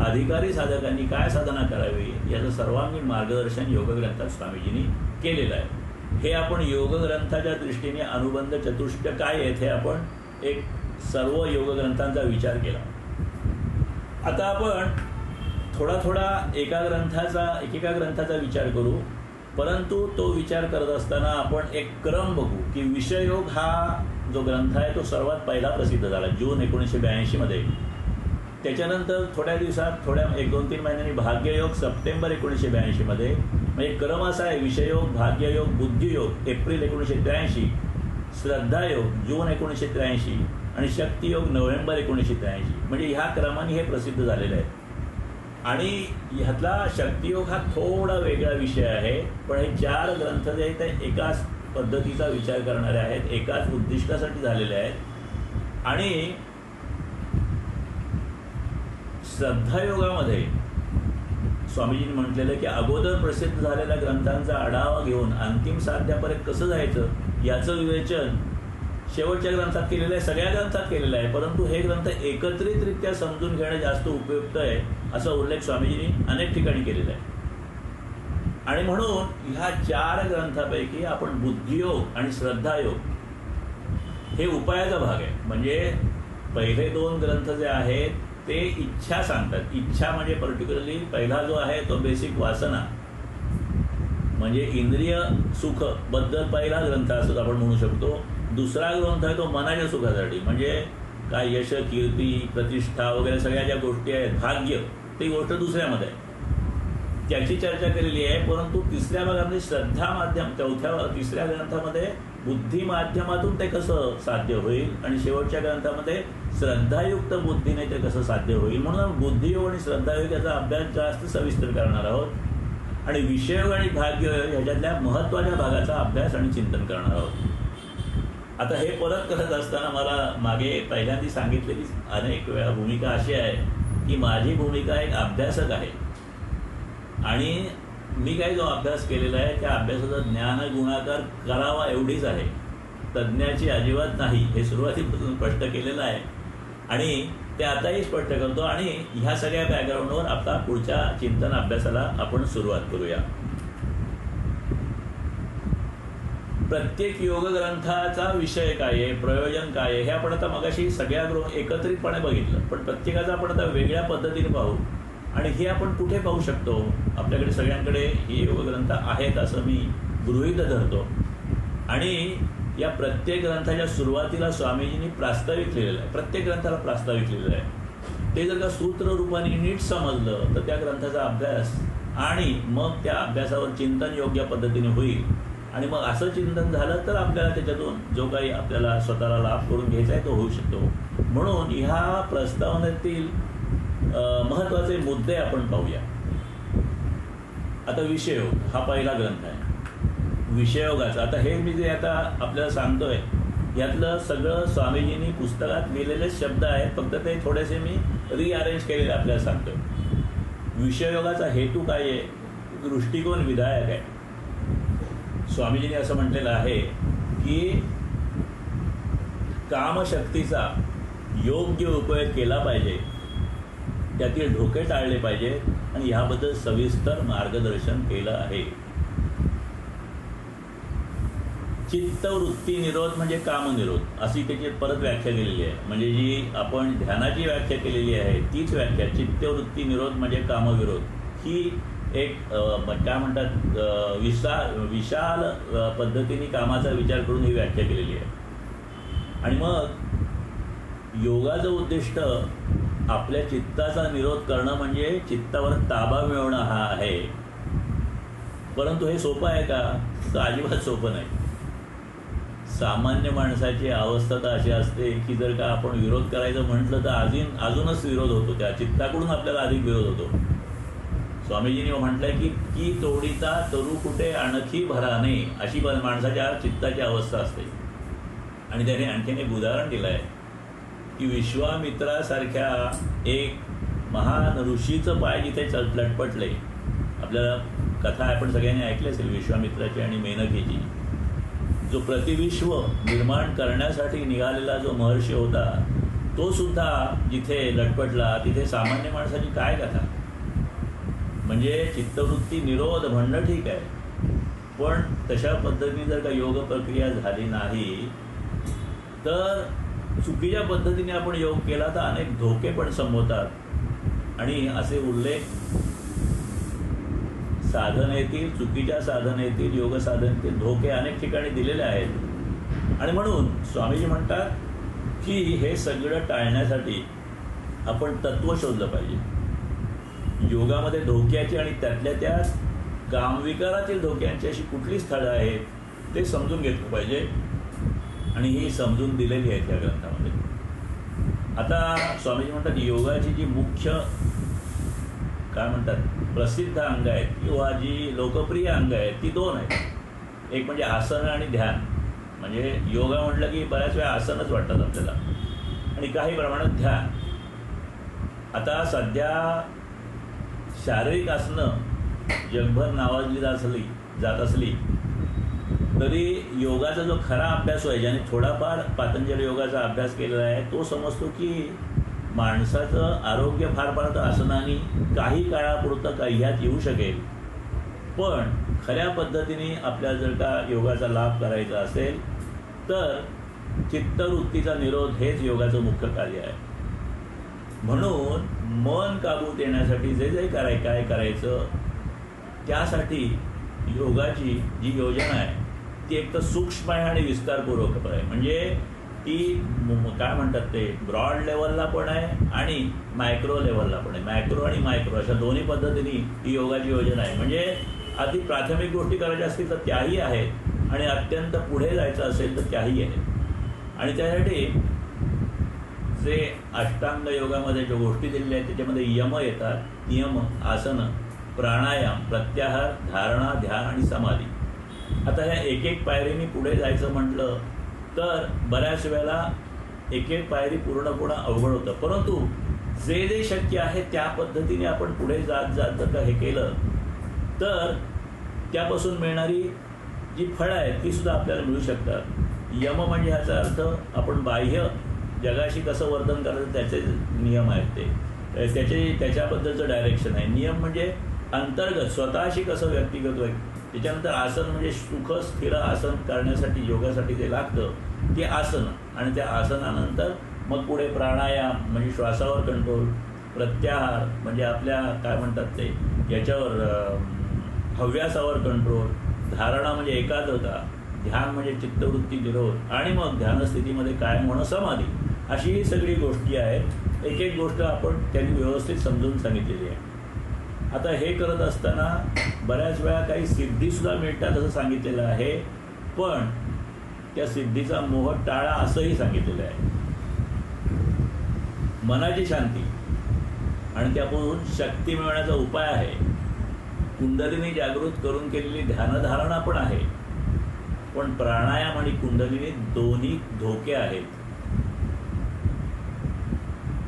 अधिकारी साधकांनी काय साधना करावी याचं सर्वांगीण मार्गदर्शन योगग्रंथात स्वामीजींनी केलेलं आहे. हे आपण योगग्रंथाच्या दृष्टीने अनुबंध चतुष्ट काय आहेत हे आपण एक सर्व योगग्रंथांचा विचार केला. आता आपण थोडा एकेका ग्रंथाचा विचार करू, परंतु तो विचार करत असताना आपण एक क्रम बघू की विषययोग हा जो ग्रंथ आहे तो सर्वात पहिला प्रसिद्ध झाला जून 1982 मध्ये. त्याच्यानंतर थोड्या दिवसात 1-2-3 महिन्यांनी भाग्ययोग सप्टेंबर 1982 मध्ये. म्हणजे क्रम असा आहे, विषययोग, भाग्ययोग, बुद्धियोग एप्रिल 1983, श्रद्धायोग जून 1983 आणि शक्तियोग नोव्हेंबर 1983. म्हणजे ह्या क्रमाने हे प्रसिद्ध झालेलं आहे. आणि ह्यातला शक्तियोग हा थोडा वेगळा विषय आहे, पण हे 4 ग्रंथ जे आहेत ते एकाच पद्धतीचा विचार करणारे आहेत, एकाच उद्दिष्टासाठी झालेले आहेत. आणि श्रद्धायोगामध्ये स्वामीजींनी म्हटलेलं की अगोदर प्रसिद्ध झालेल्या ग्रंथांचा आढावा घेऊन अंतिम साध्यापर्यंत कसं जायचं याचं विवेचन शेवटच्या ग्रंथात केलेलं आहे, सगळ्या ग्रंथात केलेलं आहे, परंतु हे ग्रंथ एकत्रितरित्या समजून घेणं जास्त उपयुक्त आहे असा उल्लेख स्वामीजींनी अनेक ठिकाणी केलेला आहे. आणि म्हणून ह्या 4 ग्रंथापैकी आपण बुद्धियोग आणि श्रद्धायोग हे उपायाचा भाग आहे. म्हणजे पहिले 2 ग्रंथ जे आहेत ते इच्छा सांगतात. इच्छा म्हणजे पर्टिक्युलरली पहिला जो आहे तो बेसिक वासना म्हणजे इंद्रिय सुख बद्दल पहिला ग्रंथ असं आपण म्हणू शकतो. दुसरा ग्रंथ आहे तो मनाच्या सुखासाठी, म्हणजे काय यश, कीर्ती, प्रतिष्ठा वगैरे सगळ्या ज्या गोष्टी आहेत, भाग्य, ती गोष्ट दुसऱ्यामध्ये आहे, त्याची चर्चा केलेली आहे. परंतु तिसऱ्या भागामध्ये श्रद्धा माध्यम, तिसऱ्या ग्रंथामध्ये बुद्धी माध्यमातून ते कसं साध्य होईल आणि शेवटच्या ग्रंथामध्ये श्रद्धायुक्त बुद्धीने ते कसं साध्य होईल. म्हणून बुद्धियोग आणि श्रद्धायोग याचा अभ्यास जास्त सविस्तर करणार आहोत आणि विषययोग आणि भाग्ययोग ह्याच्यातल्या महत्त्वाच्या भागाचा अभ्यास आणि चिंतन करणार आहोत. आता हे परत करत असताना मला मागे पहिल्यांदा सांगितलेली अनेक वेळा भूमिका अशी आहे की माझी भूमिका एक अभ्यासक आहे आणि मी काही जो अभ्यास केलेला आहे त्या अभ्यासाचा ज्ञान गुणाकार करावा एवढीच आहे, तज्ज्ञाची अजिबात नाही, हे सुरुवातीपासून स्पष्ट केलेलं आहे आणि ते आताही स्पष्ट करतो. आणि ह्या सगळ्या बॅकग्राऊंडवर आता पुढच्या चिंतन अभ्यासाला आपण सुरुवात करूया. प्रत्येक योग ग्रंथाचा विषय काय आहे, प्रयोजन काय आहे, हे आपण आता मगाशी सगळ्या एकत्रितपणे बघितलं, पण प्रत्येकाचं आपण आता वेगळ्या पद्धतीने पाहू. आणि हे आपण कुठे पाहू शकतो? आपल्याकडे सगळ्यांकडे हे योगग्रंथ आहेत असं मी गृहीत धरतो. आणि या प्रत्येक ग्रंथाच्या सुरुवातीला स्वामीजींनी प्रास्ताविक लिहिलेलं आहे, प्रत्येक ग्रंथाला प्रास्ताविक लिहिलेलं आहे. ते जर का सूत्र रूपाने नीट समजलं तर त्या ग्रंथाचा अभ्यास आणि मग त्या अभ्यासावर चिंतन योग्य पद्धतीने होईल. आणि मग असं चिंतन झालं तर आपल्याला त्याच्यातून जो काही आपल्याला स्वतःला लाभ करून घ्यायचा आहे तो होऊ शकतो. म्हणून ह्या प्रस्तावनेतील महत्त्वाचे मुद्दे आपण पाहूया. आता विषययोग हा पहिला ग्रंथ आहे. विषययोगाचा आता हे मी जे आता आपल्याला सांगतोय यातलं सगळं स्वामीजींनी पुस्तकात लिहिलेले शब्द आहेत, फक्त ते थोडेसे मी रिअरेंज केलेले आपल्याला सांगतोय. विषययोगाचा हेतू काय आहे? दृष्टिकोन विधायक आहे. स्वामीजींनी असं म्हटलेलं आहे की कामशक्तीचा योग्य उपयोग केला पाहिजे, त्यातील धोके टाळले पाहिजेत आणि ह्याबद्दल सविस्तर मार्गदर्शन केलं आहे. चित्तवृत्ती निरोध म्हणजे कामनिरोध अशी त्याची परत व्याख्या केलेली आहे. म्हणजे जी आपण ध्यानाची व्याख्या केलेली आहे तीच व्याख्या, चित्तवृत्ती निरोध म्हणजे कामविरोध, ही एक काय म्हणतात विशाल पद्धतीने कामाचा विचार करून ही व्याख्या केलेली आहे. आणि मग योगाचं उद्दिष्ट आपल्या चित्ताचा निरोध करणं म्हणजे चित्तावर ताबा मिळवणं हा आहे. परंतु हे सोपं आहे का? तर अजिबात सोपं नाही. सामान्य माणसाची अवस्था तर अशी असते की जर का आपण विरोध करायचं म्हटलं तर अजूनच विरोध होतो, त्या चित्ताकडून आपल्याला अधिक विरोध होतो. स्वामीजींनी म्हटलंय की तोडीता तरू कुठे आणखी भराने, अशी माणसाच्या चित्ताची अवस्था असते. आणि त्याने आणखीन एक उदाहरण दिलं आहे की विश्वामित्रासारख्या एक महान ऋषीचं पाय जिथे लटपटले, आपल्याला कथा आपण सगळ्यांनी ऐकली असेल विश्वामित्राची आणि मेनकेची, जो प्रतिविश्व निर्माण करण्यासाठी निघालेला जो महर्षी होता तो सुद्धा जिथे लटपटला तिथे सामान्य माणसाची काय कथा. म्हणजे चित्तवृत्ती निरोध म्हणणं ठीक आहे, पण तशा पद्धतीने जर का योग प्रक्रिया झाली नाही तर चुकीच्या पद्धतीने आपण योग केला तर अनेक धोके पण संभवतात. आणि असे उल्लेख साधनेतील, चुकीच्या साधनेतील, योग साधनेतील धोके अनेक ठिकाणी दिलेले आहेत. आणि म्हणून स्वामीजी म्हणतात की हे सगळं टाळण्यासाठी आपण तत्व शोधलं पाहिजे. योगामध्ये धोक्याची आणि त्यातल्या त्यात कामविकारातील धोक्यांची अशी कुठली स्थळं आहेत ते समजून घेतलं पाहिजे. आणि ही समजून दिलेली आहेत या ग्रंथामध्ये. आता स्वामीजी म्हणतात योगाची जी मुख्य काय म्हणतात प्रसिद्ध अंग आहेत किंवा जी लोकप्रिय अंग आहेत ती दोन आहेत. एक म्हणजे आसन आणि ध्यान. म्हणजे योगा म्हटलं की बऱ्याच वेळा आसनच वाटतात आपल्याला आणि काही प्रमाणात ध्यान. आता सध्या शारीरिक आसनं जगभर नावाजली जात असली तरी योगाचा जो खरा अभ्यास आहे, ज्याने थोडाफार पातंजल योगाचा अभ्यास केलेला आहे, तो समजतो की माणसाचं आरोग्य फार आसनाने काही काळापुरतं ह्यात येऊ शकेल, पण खऱ्या पद्धतीने आपल्याला जर का योगाचा लाभ करायचा असेल तर चित्तवृत्तीचा निरोध हेच योगाचं मुख्य कार्य आहे. म्हणून मन काबूत येण्यासाठी जे काय करायचं त्यासाठी योगाची जी योजना आहे ती एक तर सूक्ष्म आहे आणि विस्तारपूर्वक आहे. म्हणजे ती काय म्हणतात ते ब्रॉड लेवलला पण आहे आणि मायक्रो लेवलला पण आहे. मायक्रो आणि मायक्रो अशा दोन्ही पद्धतीने ही योगाची योजना आहे. म्हणजे अति प्राथमिक गोष्टी करायच्या असतील तर त्याही आहेत आणि अत्यंत पुढे जायचं असेल तर त्याही आहेत. आणि त्यासाठी जे अष्टांग योगामध्ये ज्या गोष्टी दिलेल्या आहेत त्याच्यामध्ये यम येतात. नियम, आसन, प्राणायाम, प्रत्याहार, धारणा, ध्यान आणि समाधी. आता ह्या एक पायरीने पुढे जायचं म्हटलं तर बऱ्याच वेळेला एक पायरी पूर्ण अवघड होतं. परंतु जे शक्य आहे त्या पद्धतीने आपण पुढे जात जर का हे केलं तर त्यापासून मिळणारी जी फळं आहेत ती सुद्धा आपल्याला मिळू शकतात. यम म्हणजे ह्याचा अर्थ आपण बाह्य जगाशी कसं वर्तन करायचं त्याचे नियम आहेत, त्याच्याबद्दलचं डायरेक्शन आहे. नियम म्हणजे अंतर्गत स्वतःशी कसं व्यक्तिगत त्याच्यानंतर आसन म्हणजे सुख स्थिर आसन करण्यासाठी योगासाठी जे लागतं ते आसन, आणि त्या आसनानंतर मग पुढे प्राणायाम म्हणजे श्वासावर कंट्रोल, प्रत्याहार म्हणजे आपल्या काय म्हणतात ते याच्यावर हव्यासावर कंट्रोल, धारणा म्हणजे एकाग्रता, ध्यान म्हणजे चित्तवृत्ती निरोध, आणि मग ध्यानस्थितीमध्ये कायम होणं समाधी. अशी ही सगळी गोष्टी आहेत. एक एक गोष्ट आपण त्यांनी व्यवस्थित समजून सांगितलेली आहे. आता हे करत असताना बऱ्याच वेळा काही सिद्धीसुद्धा मिळतात असं सांगितलेलं आहे, पण त्या सिद्धीचा मोह टाळा असंही सांगितलेलं आहे. मनाची शांती आणि त्यापासून शक्ती मिळवण्याचा उपाय आहे. कुंडलिनी जागृत करून केलेली ध्यानधारणा पण आहे, पण प्राणायाम आणि कुंडलिनी दोन्ही धोके आहेत.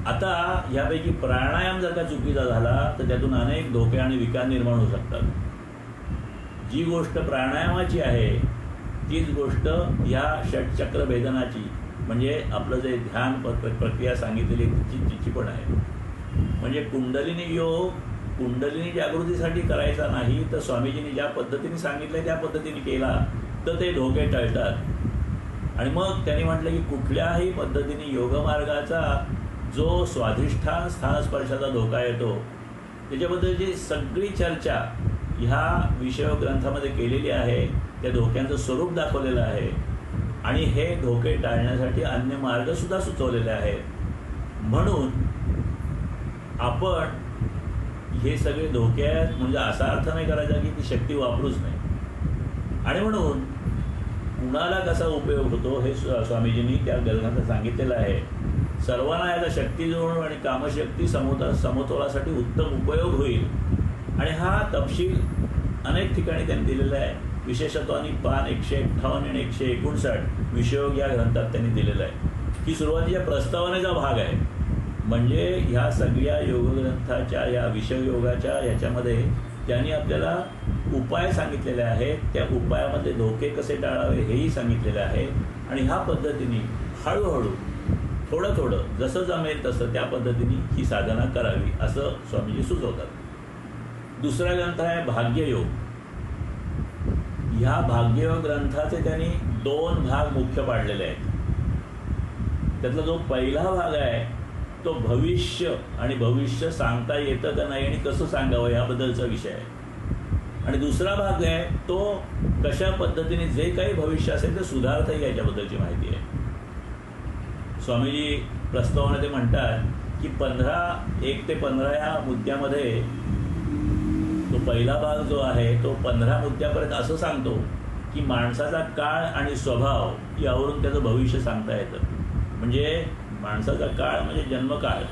आता यापैकी प्राणायाम जर का चुकीचा झाला तर त्यातून अनेक धोके आणि विकार निर्माण होऊ शकतात. जी गोष्ट प्राणायामाची आहे तीच गोष्ट ह्या षटचक्र भेदनाची म्हणजे आपलं जे ध्यान प्रक्रिया सांगितलेली तिची पण आहे. म्हणजे कुंडलिनी योग कुंडलिनी जागृतीसाठी करायचा नाही, तर स्वामीजींनी ज्या पद्धतीने सांगितलं त्या पद्धतीने केला तर ते धोके टळतात. आणि मग त्यांनी म्हटलं की कुठल्याही पद्धतीने योगमार्गाचा जो स्वाधिष्ठान स्थानस्पर्शाचा धोका येतो त्याच्याबद्दलची सगळी चर्चा ह्या विषय ग्रंथामध्ये केलेली आहे. त्या धोक्यांचं स्वरूप दाखवलेलं आहे आणि हे धोके टाळण्यासाठी अन्य मार्गसुद्धा सुचवलेले आहेत. म्हणून आपण हे सगळे धोके आहेत म्हणजे असा अर्थ नाही करायचा की ती शक्ती वापरूच नाही. आणि म्हणून कुणाला कसा उपयोग होतो हे स्वामीजींनी त्या ग्रंथात सांगितलेलं आहे. सर्वांना याचा शक्ती जोडून आणि कामशक्ती समतोलासाठी उत्तम उपयोग होईल. आणि हा तपशील अनेक ठिकाणी त्यांनी दिलेला आहे. विशेषत्वाने पान 158 आणि 159 विषयोग या ग्रंथात त्यांनी दिलेला आहे. ही सुरुवातीच्या प्रस्तावनेचा भाग आहे. म्हणजे ह्या सगळ्या योगग्रंथाच्या या विषययोगाच्या ह्याच्यामध्ये त्यांनी आपल्याला उपाय सांगितलेले आहेत. त्या उपायामध्ये धोके कसे टाळावे हेही सांगितलेले आहे. आणि ह्या पद्धतीने हळूहळू थोडं थोडं जसं जमेल तसं त्या पद्धतीने ही साधना करावी असं स्वामीजी सुचवतात. दुसरा ग्रंथ आहे भाग्ययोग. ह्या भाग्ययोग ग्रंथाचे त्यांनी 2 भाग मुख्य पाडलेले आहेत. त्यातला जो पहिला भाग आहे तो भविष्य आणि भविष्य सांगता येतं का नाही आणि कसं सांगावं याबद्दलचा विषय आहे. आणि दुसरा भाग आहे तो कशा पद्धतीने जे काही भविष्य असेल ते सुधारता येईल याच्याबद्दलची माहिती आहे. स्वामीजी प्रस्तावना म्हणतात की 1 ते 15 या मुद्द्यामध्ये तो पहिला भाग जो आहे तो 15 मुद्द्यापर्यंत असं सांगतो की माणसाचा काळ आणि स्वभाव यावरून त्याचं भविष्य सांगता येतं. म्हणजे माणसाचा काळ म्हणजे जन्मकाळ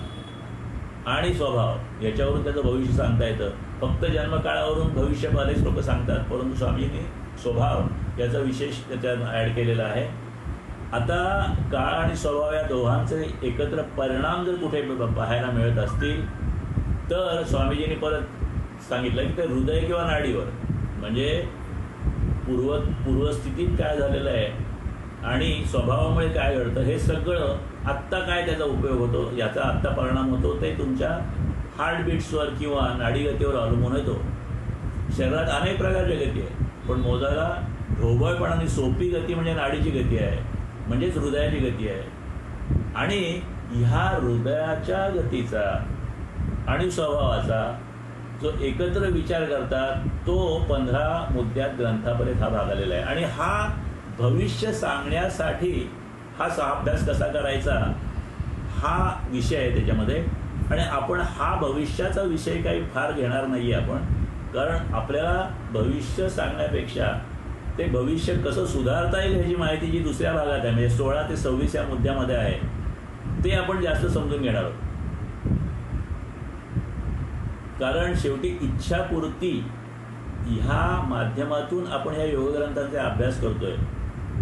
आणि स्वभाव याच्यावरून त्याचं भविष्य सांगता येतं. फक्त जन्मकाळावरून भविष्य बरेच लोक सांगतात, परंतु स्वामींनी स्वभाव याचा विशेष त्याच्यात ॲड केलेला आहे. आता काळ आणि स्वभाव या दोघांचे एकत्र परिणाम जर कुठे पाहायला मिळत असतील तर स्वामीजींनी परत सांगितलं की ते हृदय किंवा नाडीवर म्हणजे पूर्वस्थितीत काय झालेलं आहे आणि स्वभावामुळे काय घडतं हे सगळं आत्ता काय त्याचा उपयोग होतो याचा आत्ता परिणाम होतो ते तुमच्या हार्टबीट्सवर किंवा नाडीगतीवर अवलंबून येतो. शरीरात अनेक प्रकारच्या गती आहेत, पण मोजायला ढोबळपणाने सोपी गती म्हणजे नाडीची गती आहे, म्हणजेच हृदयाची गती आहे. आणि ह्या हृदयाच्या गतीचा आणि स्वभावाचा जो एकत्र विचार करतात तो 15 मुद्द्यात ग्रंथापर्यंत हा भाग आलेला आहे. आणि हा भविष्य सांगण्यासाठी हा अभ्यास कसा करायचा हा विषय आहे त्याच्यामध्ये. आणि आपण हा भविष्याचा विषय काही फार घेणार नाही आहे आपण, कारण आपल्याला भविष्य सांगण्यापेक्षा ते भविष्य कसं सुधारता येईल ह्याची माहिती जी दुसऱ्या भागात आहे म्हणजे 16 ते 26 या मुद्द्यामध्ये आहे ते आपण जास्त समजून घेणार आहोत. कारण शेवटी इच्छापूर्ती ह्या माध्यमातून आपण ह्या योगग्रंथांचे अभ्यास करतोय.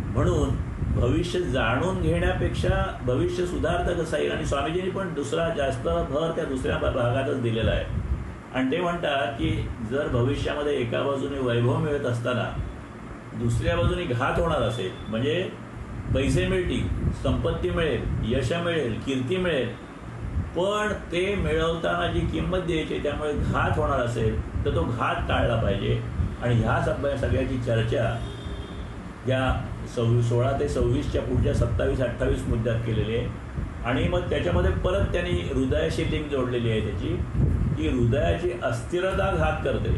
म्हणून भविष्य जाणून घेण्यापेक्षा भविष्य सुधारता कसं येईल आणि स्वामीजींनी पण दुसरा जास्त भर त्या दुसऱ्या भागातच दिलेला आहे. आणि ते म्हणतात की जर भविष्यामध्ये एका बाजूने वैभव मिळत असताना दुसऱ्या बाजूने घात होणार असेल, म्हणजे पैसे मिळतील, संपत्ती मिळेल, यश मिळेल, कीर्ती मिळेल, पण ते मिळवताना जी किंमत द्यायची त्यामुळे घात होणार असेल तर तो घात टाळला पाहिजे. आणि ह्या सगळ्याची चर्चा या 16 ते 26च्या पुढच्या 27-28 मुद्द्यात केलेली आहे. आणि मग त्याच्यामध्ये परत त्यांनी हृदयाशी लिंक जोडलेली आहे त्याची, की हृदयाची अस्थिरता घात करते.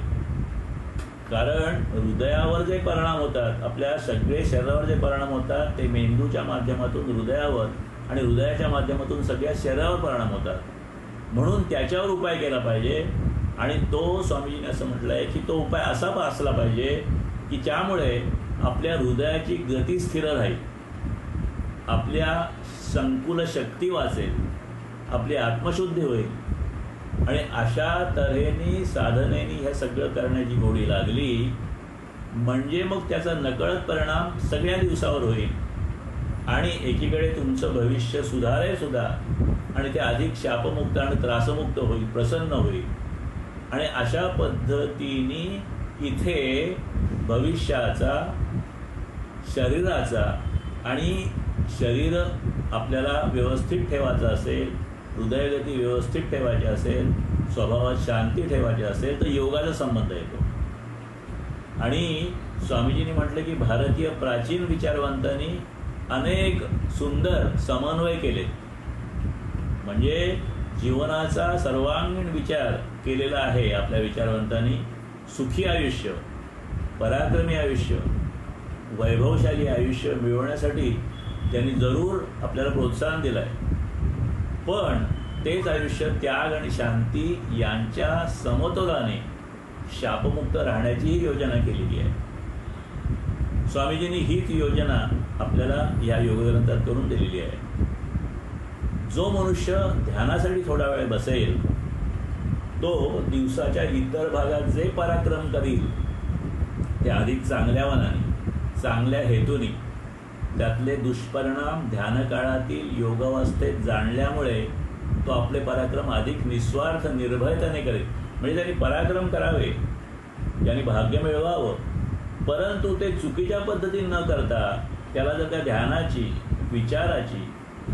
कारण हृदयावर जे परिणाम होतात, आपल्या सगळे शरीरावर जे परिणाम होतात ते मेंदूच्या माध्यमातून हृदयावर आणि हृदयाच्या माध्यमातून सगळ्या शरीरावर परिणाम होतात. म्हणून त्याच्यावर उपाय केला पाहिजे. आणि तो स्वामीजीने असं म्हटलं आहे की तो उपाय असा असला पाहिजे की ज्यामुळे आपल्या हृदयाची गती स्थिर राहील, आपल्या संकुल शक्ती वाचेल, आपली आत्मशुद्धी होईल. आणि अशा तऱ्हेने साधनेने हे सगळं करण्याची गोडी लागली म्हणजे मग त्याचा नकळत परिणाम सगळ्या दिवसावर होईल. आणि एकीकडे तुमचं भविष्य सुधारेल सुद्धा, आणि ते अधिक शापमुक्त आणि त्रासमुक्त होईल, प्रसन्न होईल. आणि अशा पद्धतीने इथे भविष्याचा, शरीराचा, आणि शरीर आपल्याला व्यवस्थित ठेवायचं असेल, हृदयगती व्यवस्थित ठेवायची असेल, स्वभावात शांती ठेवायची असेल तर योगाचा संबंध येतो. आणि स्वामीजींनी म्हटलं की भारतीय प्राचीन विचारवंतांनी अनेक सुंदर समन्वय केले, म्हणजे जीवनाचा सर्वांगीण विचार केलेला आहे आपल्या विचारवंतांनी. सुखी आयुष्य, पराक्रमी आयुष्य, वैभवशाली आयुष्य मिळवण्यासाठी त्यांनी जरूर आपल्याला प्रोत्साहन दिलं आहे. पण तेच आयुष्य त्याग आणि शांती यांच्या समतोलाने शापमुक्त राहण्याचीही योजना केलेली आहे. स्वामीजींनी हीच योजना आपल्याला या योगग्रंथात करून दिलेली आहे. जो मनुष्य ध्यानासाठी थोडा वेळ बसेल तो दिवसाच्या इतर भागात जे पराक्रम करील ते अधिक चांगल्या मनाने, चांगल्या हेतूने, त्यातले दुष्परिणाम ध्यानकाळातील योगावस्थेत जाणल्यामुळे तो आपले पराक्रम अधिक निस्वार्थ निर्भयतेने करेल. म्हणजे त्यांनी पराक्रम करावे, ज्यांनी भाग्य मिळवावं, परंतु ते चुकीच्या पद्धतीने न करता त्याला जर त्या ध्यानाची, विचाराची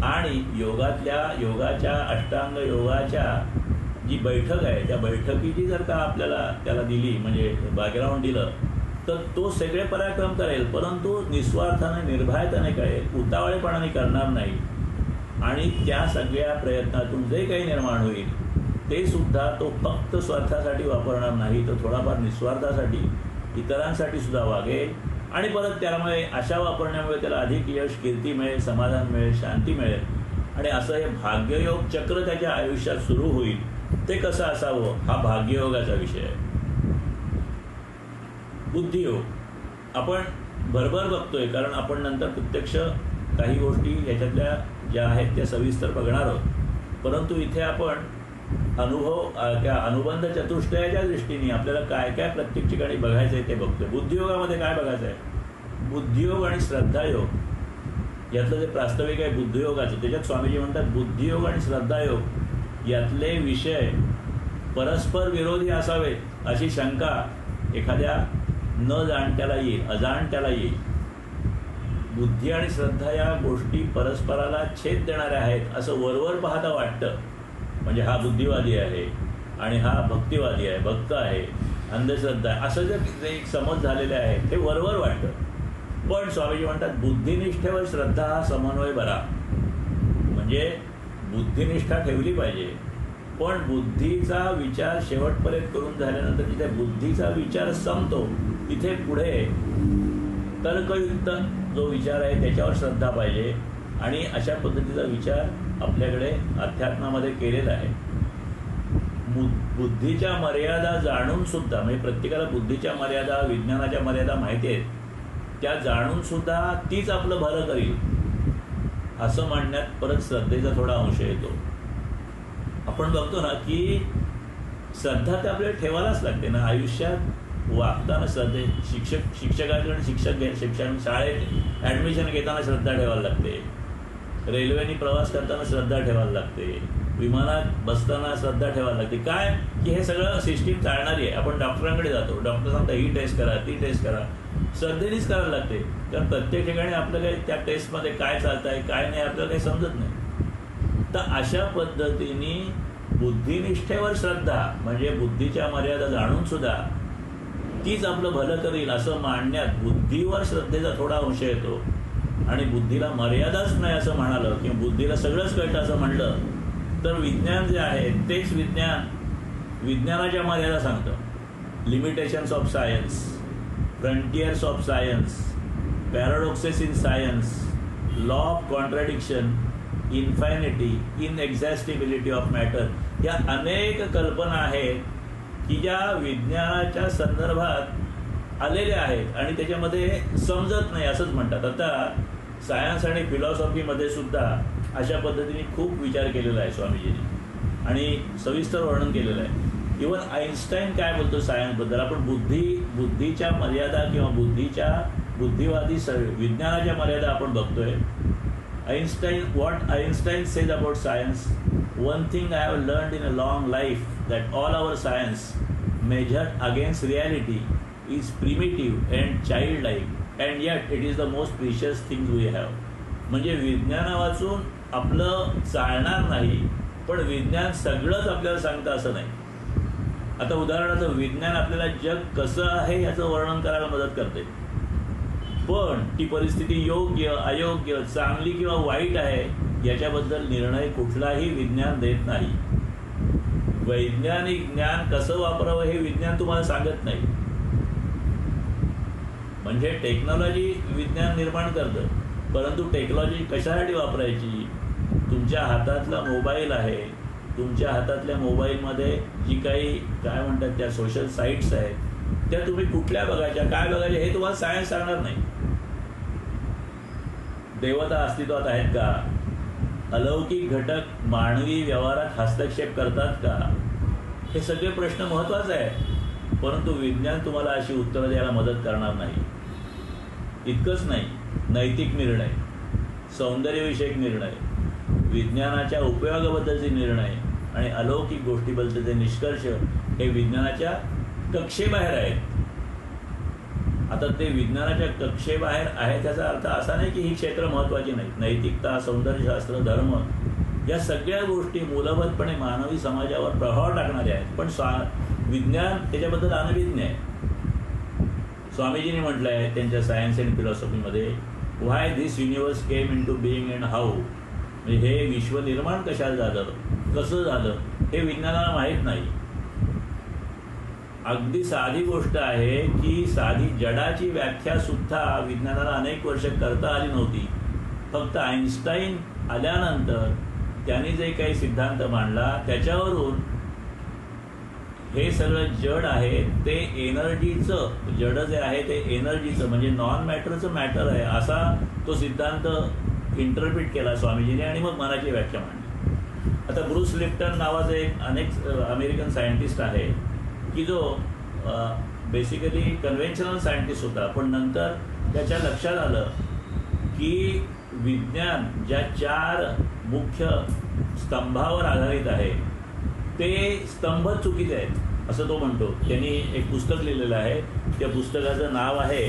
आणि योगाच्या अष्टांग योगाच्या जी बैठक आहे त्या बैठकीची जर का आपल्याला त्याला दिली, म्हणजे बॅकग्राऊंड दिलं, तर तो सगळे पराक्रम करेल, परंतु निस्वार्थाने, निर्भयतेने करेल, उतावळेपणाने करणार नाही. आणि त्या सगळ्या प्रयत्नातून जे काही निर्माण होईल ते सुद्धा तो फक्त स्वार्थासाठी वापरणार नाही, तर थोडाफार निस्वार्थासाठी, इतरांसाठी सुद्धा वागेल. आणि परत त्यामुळे अशा वापरण्यामुळे त्याला अधिक यश, कीर्ती मिळेल, समाधान मिळेल, शांती मिळेल. आणि असं हे भाग्ययोग चक्र त्याच्या आयुष्यात सुरू होईल. ते कसं असावं हा भाग्ययोगाचा विषय आहे. बुद्धियोग आपण भरभर बघतोय, कारण आपण नंतर प्रत्यक्ष काही गोष्टी याच्यातल्या ज्या आहेत त्या सविस्तर बघणार आहोत. परंतु इथे आपण त्या अनुबंध चतुष्टयाच्या दृष्टीने आपल्याला काय काय प्रत्येक ठिकाणी बघायचं आहे ते बघतोय. बुद्धियोगामध्ये काय बघायचं आहे? बुद्धियोग आणि श्रद्धायोग यातलं जे प्रास्ताविक आहे बुद्धियोगाचं, त्याच्यात स्वामीजी म्हणतात बुद्धियोग आणि श्रद्धायोग यातले विषय परस्पर विरोधी असावेत अशी शंका एखाद्या न जाणत्याला येईल, अजाणत्याला येईल. बुद्धी आणि श्रद्धा या गोष्टी परस्पराला छेद देणाऱ्या आहेत असं वरवर पाहता वाटतं. म्हणजे हा बुद्धिवादी आहे आणि हा भक्तिवादी आहे, भक्त आहे, अंधश्रद्धा आहे, असं जे एक समज झालेले आहे ते वरवर वाटतं. पण स्वामीजी म्हणतात बुद्धिनिष्ठेवर श्रद्धा हा समन्वय बरा. म्हणजे बुद्धिनिष्ठा ठेवली पाहिजे, पण बुद्धीचा विचार शेवटपर्यंत करून झाल्यानंतर जिथे बुद्धीचा विचार संपतो तिथे पुढे तर्कयुक्त जो विचार आहे त्याच्यावर श्रद्धा पाहिजे. आणि अशा पद्धतीचा विचार आपल्याकडे अध्यात्मामध्ये केलेला आहे. बुद्धीच्या मर्यादा जाणून सुद्धा, म्हणजे प्रत्येकाला बुद्धीच्या मर्यादा, विज्ञानाच्या मर्यादा माहिती आहेत, त्या जाणून सुद्धा तीच आपलं भलं करील असं म्हणण्यात परत श्रद्धेचा थोडा अंश येतो. आपण बघतो ना की श्रद्धा तर आपल्याला ठेवायलाच लागते ना आयुष्यात. वागताना श्रद्धे, शिक्षकांकडे शिक्षण, शाळेत ॲडमिशन घेताना श्रद्धा ठेवायला लागते, रेल्वेने प्रवास करताना श्रद्धा ठेवायला लागते, विमानात बसताना श्रद्धा ठेवायला लागते. काय की हे सगळं सिस्टीम चालणारी आहे. आपण डॉक्टरांकडे जातो, डॉक्टर सांगता ही टेस्ट करा, ती टेस्ट करा, श्रद्धेनेच करायला लागते. कारण प्रत्येक ठिकाणी आपलं काही त्या टेस्टमध्ये काय चालत आहे काय नाही आपल्याला काही समजत नाही. तर अशा पद्धतीने बुद्धिनिष्ठेवर श्रद्धा म्हणजे बुद्धीच्या मर्यादा जाणून सुद्धा तीच आपलं भलं करेल असं मांडण्यात बुद्धीवर श्रद्धेचा थोडा अंश येतो. आणि बुद्धीला मर्यादाच नाही असं म्हणालं किंवा बुद्धीला सगळंच कळतं असं म्हणलं तर विज्ञान जे आहे तेच विज्ञानाच्या मर्यादा सांगतं. Limitations of science, frontiers of science, paradoxes in science, law of contradiction, infinity, inexhaustibility of matter, या अनेक कल्पना आहेत की ज्या विज्ञानाच्या संदर्भात आलेल्या आहेत आणि त्याच्यामध्ये समजत नाही असंच म्हणतात. आता सायन्स आणि फिलॉसॉफीमध्ये सुद्धा अशा पद्धतीने खूप विचार केलेला आहे स्वामीजींनी आणि सविस्तर वर्णन केलेलं आहे. इवन आईन्स्टाईन काय बोलतो सायन्सबद्दल, आपण बुद्धीच्या मर्यादा किंवा बुद्धिवादी विज्ञानाच्या मर्यादा आपण बघतोय. Einstein says about science, one thing I have learned in a long life that all our science measured against reality is primitive and childlike, and yet it is the most precious thing we have. म्हणजे विज्ञाना वाचून आपलं चालणार नाही, पण विज्ञान सगळंच आपल्याला सांगतं असं नाही. आता उदाहरणार्थ विज्ञान आपल्याला जग कसं आहे याचं वर्णन करायला मदत करते, पण ती परिस्थिती योग्य अयोग्य चांगली किंवा वाईट आहे याच्याबद्दल निर्णय कुठलाही विज्ञान देत नाही. वैज्ञानिक ज्ञान कसं वापरावं हे विज्ञान तुम्हाला सांगत नाही. म्हणजे टेक्नॉलॉजी विज्ञान निर्माण करतं, परंतु टेक्नॉलॉजी कशासाठी वापरायची. तुमच्या हातातला मोबाईल आहे, तुमच्या हातातल्या मोबाईलमध्ये जी काही काय म्हणतात त्या सोशल साईट्स आहेत त्या तुम्ही कुठल्या बघायच्या काय बघायच्या हे तुम्हाला सायन्स सांगणार नाही. देवता अस्तित्वात आहेत का, अलौकिक घटक मानवी व्यवहारात हस्तक्षेप करतात का, हे सगळे प्रश्न महत्त्वाचे आहे, परंतु विज्ञान तुम्हाला अशी उत्तरं द्यायला मदत करणार नाही. इतकंच नाही, नैतिक निर्णय, सौंदर्यविषयक निर्णय, विज्ञानाच्या उपयोगाबद्दलचे निर्णय आणि अलौकिक गोष्टीबद्दलचे निष्कर्ष हे विज्ञानाच्या कक्षेबाहेर आहेत. आता ते विज्ञानाच्या कक्षेबाहेर आहे त्याचा अर्थ असा नाही की ही क्षेत्र महत्त्वाची नाहीत. नैतिकता, सौंदर्यशास्त्र, धर्म या सगळ्या गोष्टी मूलभूतपणे मानवी समाजावर प्रभाव टाकणाऱ्या आहेत, पण विज्ञान त्याच्याबद्दल अनभिज्ञ आहे. स्वामीजींनी म्हटलं आहे त्यांच्या सायन्स अँड फिलॉसॉफीमध्ये, why this universe came into being and how, म्हणजे हे विश्व निर्माण कशाला झालं, कसं झालं हे विज्ञानाला माहीत नाही. अगदी साधी गोष्ट आहे की साधी जडाची व्याख्या सुद्धा विज्ञानाला अनेक वर्ष करता आली नव्हती. फक्त आईन्स्टाईन आल्यानंतर त्यांनी जे काही सिद्धांत मांडला त्याच्यावरून हे सगळं जड आहे ते एनर्जीचं, जड जे आहे ते एनर्जीचं म्हणजे नॉन मॅटरचं मॅटर आहे असा तो सिद्धांत इंटरप्रिट केला स्वामीजीने आणि मग मनाची व्याख्या मांडली. आता ब्रूस लिप्टन नावाचा एक अमेरिकन सायंटिस्ट आहे की जो बेसिकली कन्व्हेन्शनल सायंटिस्ट होता, पण नंतर त्याच्या लक्षात आलं की विज्ञान ज्या 4 मुख्य स्तंभावर आधारित आहे ते स्तंभ चुकीचे आहेत असं तो म्हणतो. त्यांनी एक पुस्तक लिहिलेलं आहे, त्या पुस्तकाचं नाव आहे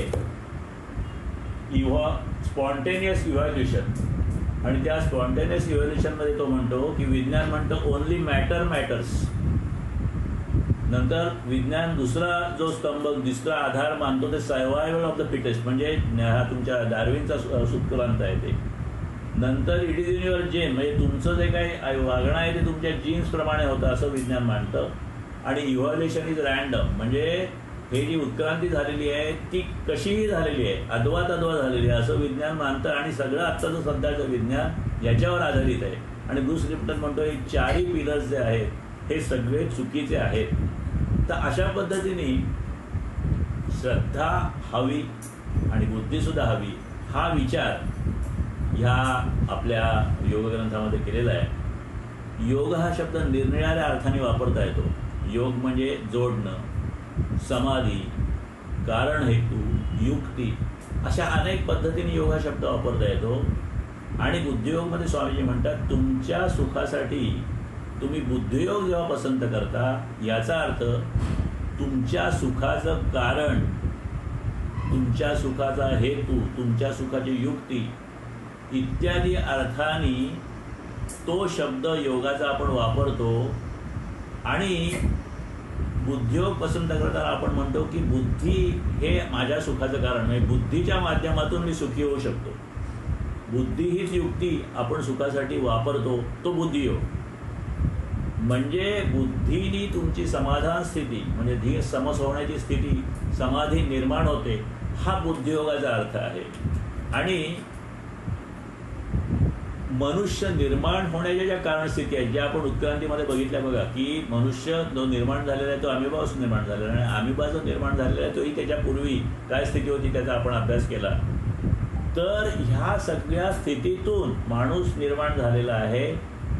स्पॉन्टेनियस इव्हॅल्युशन आणि त्या स्पॉन्टेनियस इव्हॅल्युशनमध्ये तो म्हणतो की विज्ञान म्हणतं ओनली मॅटर मॅटर्स. नंतर विज्ञान दुसरा जो स्तंभ दुसरा आधार मानतो ते सर्वायवल ऑफ द फिटेस्ट म्हणजे हा तुमच्या डार्विनचा सूत्रक्रांत आहे ते. नंतर it is in your gene म्हणजे तुमचं जे काही वागणं आहे ते तुमच्या जीन्सप्रमाणे होतं असं विज्ञान मानतं. आणि इव्हॉल्युशन इज रँडम म्हणजे हे जी उत्क्रांती झालेली आहे ती कशीही झालेली आहे, अद्वा झालेली आहे असं विज्ञान मानतं. आणि सगळं आत्ताचं सध्याचं विज्ञान याच्यावर आधारित आहे. आणि ब्रूस लिप्टन म्हणतो हे 4ही पिलर्स जे आहेत हे सगळे चुकीचे आहेत. तर अशा पद्धतीने श्रद्धा हवी आणि बुद्धीसुद्धा हवी हा विचार ह्या आपल्या योगग्रंथामध्ये केलेला आहे. योग हा शब्द निरनिराळ्या अर्थाने वापरता येतो. योग म्हणजे जोडणं, समाधी, कारण हेतू, युक्ती अशा अनेक पद्धतीने योग हा शब्द वापरता येतो. आणि बुद्धियोगमध्ये स्वामीजी म्हणतात तुमच्या सुखासाठी तुम्ही बुद्धियोग जेव्हा पसंत करता याचा अर्थ तुमच्या सुखाचं कारण, तुमच्या सुखाचा हेतू, तुमच्या सुखाची युक्ती इत्यादी अर्थाने तो शब्द योगाचा आपण वापरतो. आणि बुद्धियोग पसंत करताना आपण म्हणतो की बुद्धी हे माझ्या सुखाचं कारण, म्हणजे बुद्धीच्या माध्यमातून मी सुखी होऊ शकतो. बुद्धी हीच युक्ती आपण सुखासाठी वापरतो, तो बुद्धियोग. म्हणजे बुद्धीनी तुमची समाधान स्थिती म्हणजे धीर समस होण्याची स्थिती, समाधी निर्माण होते, हा बुद्धियोगाचा अर्थ आहे. आणि मनुष्य निर्माण होण्याच्या ज्या कारणस्थिती आहेत ज्या आपण उत्क्रांतीमध्ये बघितल्या बघा, की मनुष्य जो निर्माण झालेला आहे तो अमिबापासून निर्माण झालेला आहे, आणि अमिबा जो निर्माण झालेला आहे तोही त्याच्यापूर्वी काय स्थिती होती त्याचा आपण अभ्यास केला. तर ह्या सगळ्या स्थितीतून माणूस निर्माण झालेला आहे.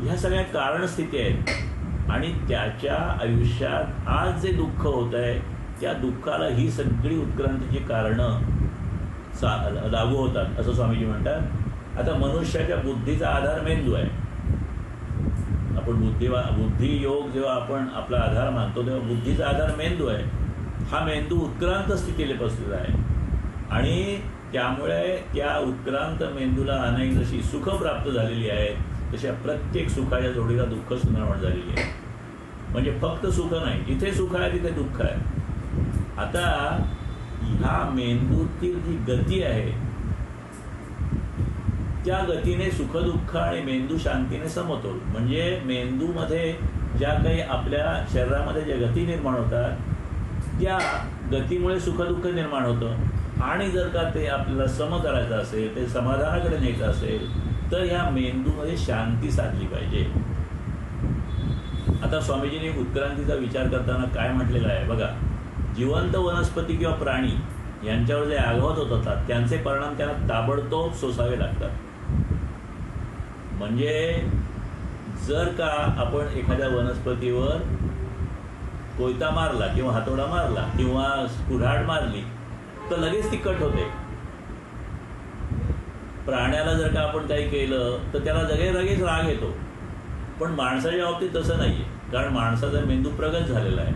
ह्या सगळ्या कारणस्थिती आहेत आणि त्याच्या आयुष्यात आज जे दुःख होत आहे त्या दुःखाला ही सगळी उत्क्रांतीची कारणं लागू होतात असं स्वामीजी म्हणतात. आता मनुष्याच्या बुद्धीचा आधार मेंदू आहे. आपण बुद्धियोग जेव्हा आपण आपला आधार मानतो तेव्हा बुद्धीचा आधार मेंदू आहे. हा मेंदू उत्क्रांत स्थितीला बसलेला आहे आणि त्यामुळे त्या उत्क्रांत मेंदूला अनेक जशी सुख प्राप्त झालेली आहेत तशा प्रत्येक सुखाच्या जोडीला दुःख निर्माण झालेली आहे. म्हणजे फक्त सुख नाही, जिथे सुख आहे तिथे दुःख आहे. आता ह्या मेंदूतील जी गती आहे त्या गतीने सुखदुःख आणि मेंदू शांतीने समतोल. म्हणजे मेंदूमध्ये ज्या काही आपल्या शरीरामध्ये ज्या गती निर्माण होतात त्या गतीमुळे सुखदुःख निर्माण होतं. आणि जर का ते आपल्याला सम करायचं असेल, ते समाधानाकडे न्यायचं असेल तर ह्या मेंदूमध्ये शांती साधली पाहिजे. आता स्वामीजींनी उत्क्रांतीचा विचार करताना काय म्हटलेलं आहे बघा, जिवंत वनस्पती किंवा प्राणी यांच्यावर जे आघात होत होतात त्यांचे परिणाम त्यांना ताबडतोब सोसावे लागतात. म्हणजे जर का आपण एखाद्या वनस्पतीवर कोयता मारला किंवा हातोडा मारला किंवा कुऱ्हाड मारली तर लगेच ती कट होते. प्राण्याला जर का आपण काही केलं तर त्याला लगेच राग येतो. पण माणसाच्या बाबतीत तसं नाही आहे, कारण माणसाचा मेंदू प्रगत झालेला आहे.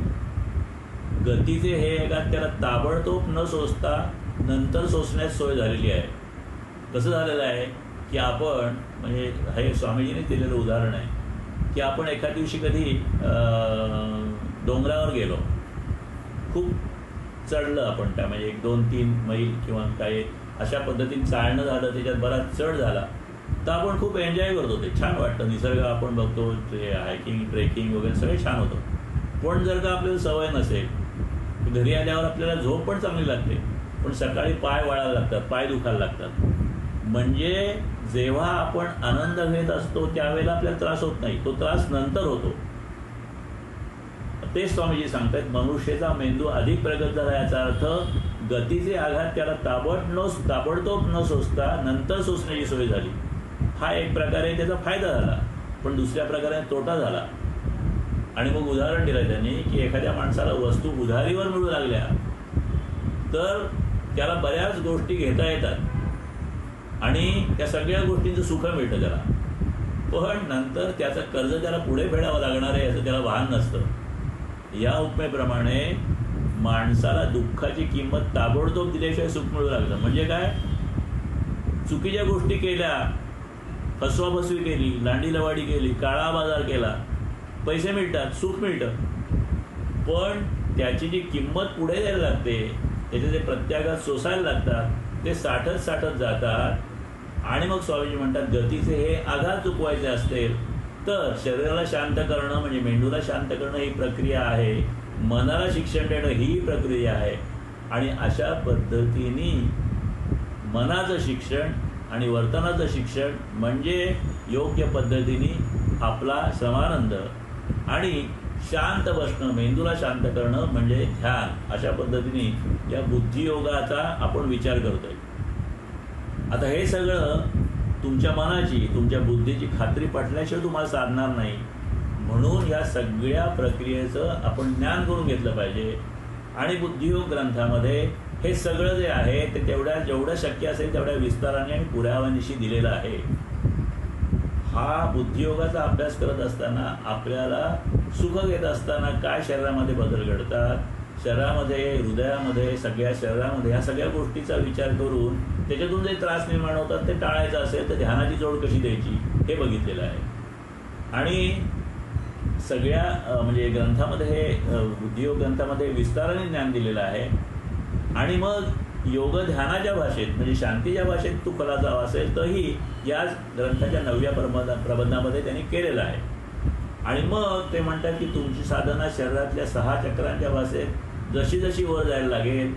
गतीचे हे आहे का त्याला ताबडतोब न सोसता नंतर सोसण्यास सोय झालेली आहे. कसं झालेलं आहे की आपण म्हणजे हे स्वामीजीने दिलेलं उदाहरण आहे की आपण एका दिवशी कधी डोंगरावर गेलो, खूप चढलं आपण त्या म्हणजे 1-2-3 मैल किंवा काही अशा पद्धतीने चालणं झालं, त्याच्यात बराच चढ झाला तर आपण खूप एन्जॉय करतो. ते छान वाटतं, निसर्ग आपण बघतो, ते हायकिंग ट्रेकिंग वगैरे सगळे छान होतं. पण जर का आपल्याला सवय नसेल घरी आल्यावर आपल्याला झोप पण चांगली लागते, पण सकाळी पाय वळायला लागतात, पाय दुखायला लागतात. म्हणजे जेव्हा आपण आनंद घेत असतो त्यावेळेला आपल्याला त्रास होत नाही, तो त्रास नंतर होतो. तेच स्वामीजी सांगतात, मनुष्याचा मेंदू अधिक प्रगत झाला याचा अर्थ गतीचे आघात त्याला ताबडतोब न सोसता नंतर सोसण्याची सोय झाली. हा एक प्रकारे त्याचा फायदा झाला, पण दुसऱ्या प्रकारे तोटा झाला. आणि मग उदाहरण दिलं त्यांनी की एखाद्या माणसाला वस्तू उधारीवर मिळू लागल्या तर त्याला बऱ्याच गोष्टी घेता येतात आणि त्या सगळ्या गोष्टींचं सुख मिळतं त्याला, पण नंतर त्याचं कर्ज त्याला पुढे फेडावं लागणार आहे याचं त्याला भान नसतं. या उपमेप्रमाणे माणसाला दुःखाची किंमत ताबडतोब दिल्याशिवाय सुख मिळू लागलं. म्हणजे काय, चुकीच्या गोष्टी केल्या, फसवाफसवी केली, लांडीलवाडी केली, काळा बाजार केला, पैसे मिळतात, सुख मिळतं, पण त्याची जी किंमत पुढे द्यायला लागते, त्याचे जे प्रत्याघात सोसायला लागतात ते साठत जातात. आणि मग स्वामीजी म्हणतात गतीचे हे आघात चुकवायचे असतील तर शरीराला शांत करणं म्हणजे मेंदूला शांत करणं ही प्रक्रिया आहे, मनाला शिक्षण देणं ही प्रक्रिया आहे. आणि अशा पद्धतीने मनाचं शिक्षण आणि वर्तनाचं शिक्षण म्हणजे योग्य पद्धतीने आपला समानंद आणि शांत बसणं, मेंदूला शांत करणं म्हणजे ध्यान. अशा पद्धतीने या बुद्धियोगाचा आपण विचार करतोय. आता हे सगळं तुमच्या मनाची, तुमच्या बुद्धीची खात्री पटल्याशिवाय तुम्हाला साधणार नाही. म्हणून या सगळ्या प्रक्रियेचं आपण ज्ञान करून घेतलं पाहिजे. आणि बुद्धियोग ग्रंथामध्ये हे सगळं जे आहे ते जेवढं शक्य असेल तेवढ्या विस्ताराने आणि पुराव्यानिशी दिलेलं आहे. हा बुद्धियोगाचा अभ्यास करत असताना आपल्याला सुख घेत असताना काय शरीरामध्ये बदल घडतात, शरीरामध्ये, हृदयामध्ये, सगळ्या शरीरामध्ये ह्या सगळ्या गोष्टीचा विचार करून त्याच्यातून जे त्रास निर्माण होतात ते टाळायचं असेल तर ध्यानाची जोड कशी द्यायची हे बघितलेलं आहे. आणि सगळ्या म्हणजे ग्रंथामध्ये हे बुद्धियोग ग्रंथामध्ये विस्ताराने ज्ञान दिलेलं आहे. आणि मग योग ध्यानाच्या भाषेत म्हणजे शांतीच्या भाषेत तू खोलात जावा असेल तरही याच ग्रंथाच्या 9व्या प्रबंधामध्ये त्यांनी केलेलं आहे. आणि मग ते म्हणतात की तुमची साधना शरीरातल्या 6 चक्रांच्या भाषेत जशी जशी वर जायला लागेल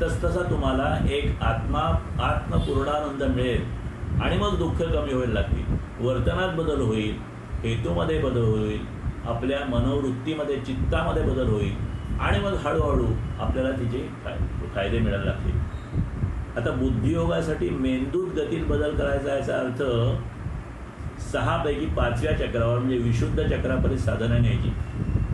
तसतसा तुम्हाला एक आत्मपूर्णानंद मिळेल आणि मग दुःख कमी व्हायला लागतील, वर्तनात बदल होईल, हेतूमध्ये बदल होईल, आपल्या मनोवृत्तीमध्ये, चित्तामध्ये बदल होईल आणि मग हळूहळू आपल्याला तिचे फायदे मिळायला लागतील. आता बुद्धियोगासाठी मेंदूत गतीत बदल करायचा याचा अर्थ 6 पैकी 5व्या चक्रावर म्हणजे विशुद्ध चक्रापर्यंत साधना न्यायची.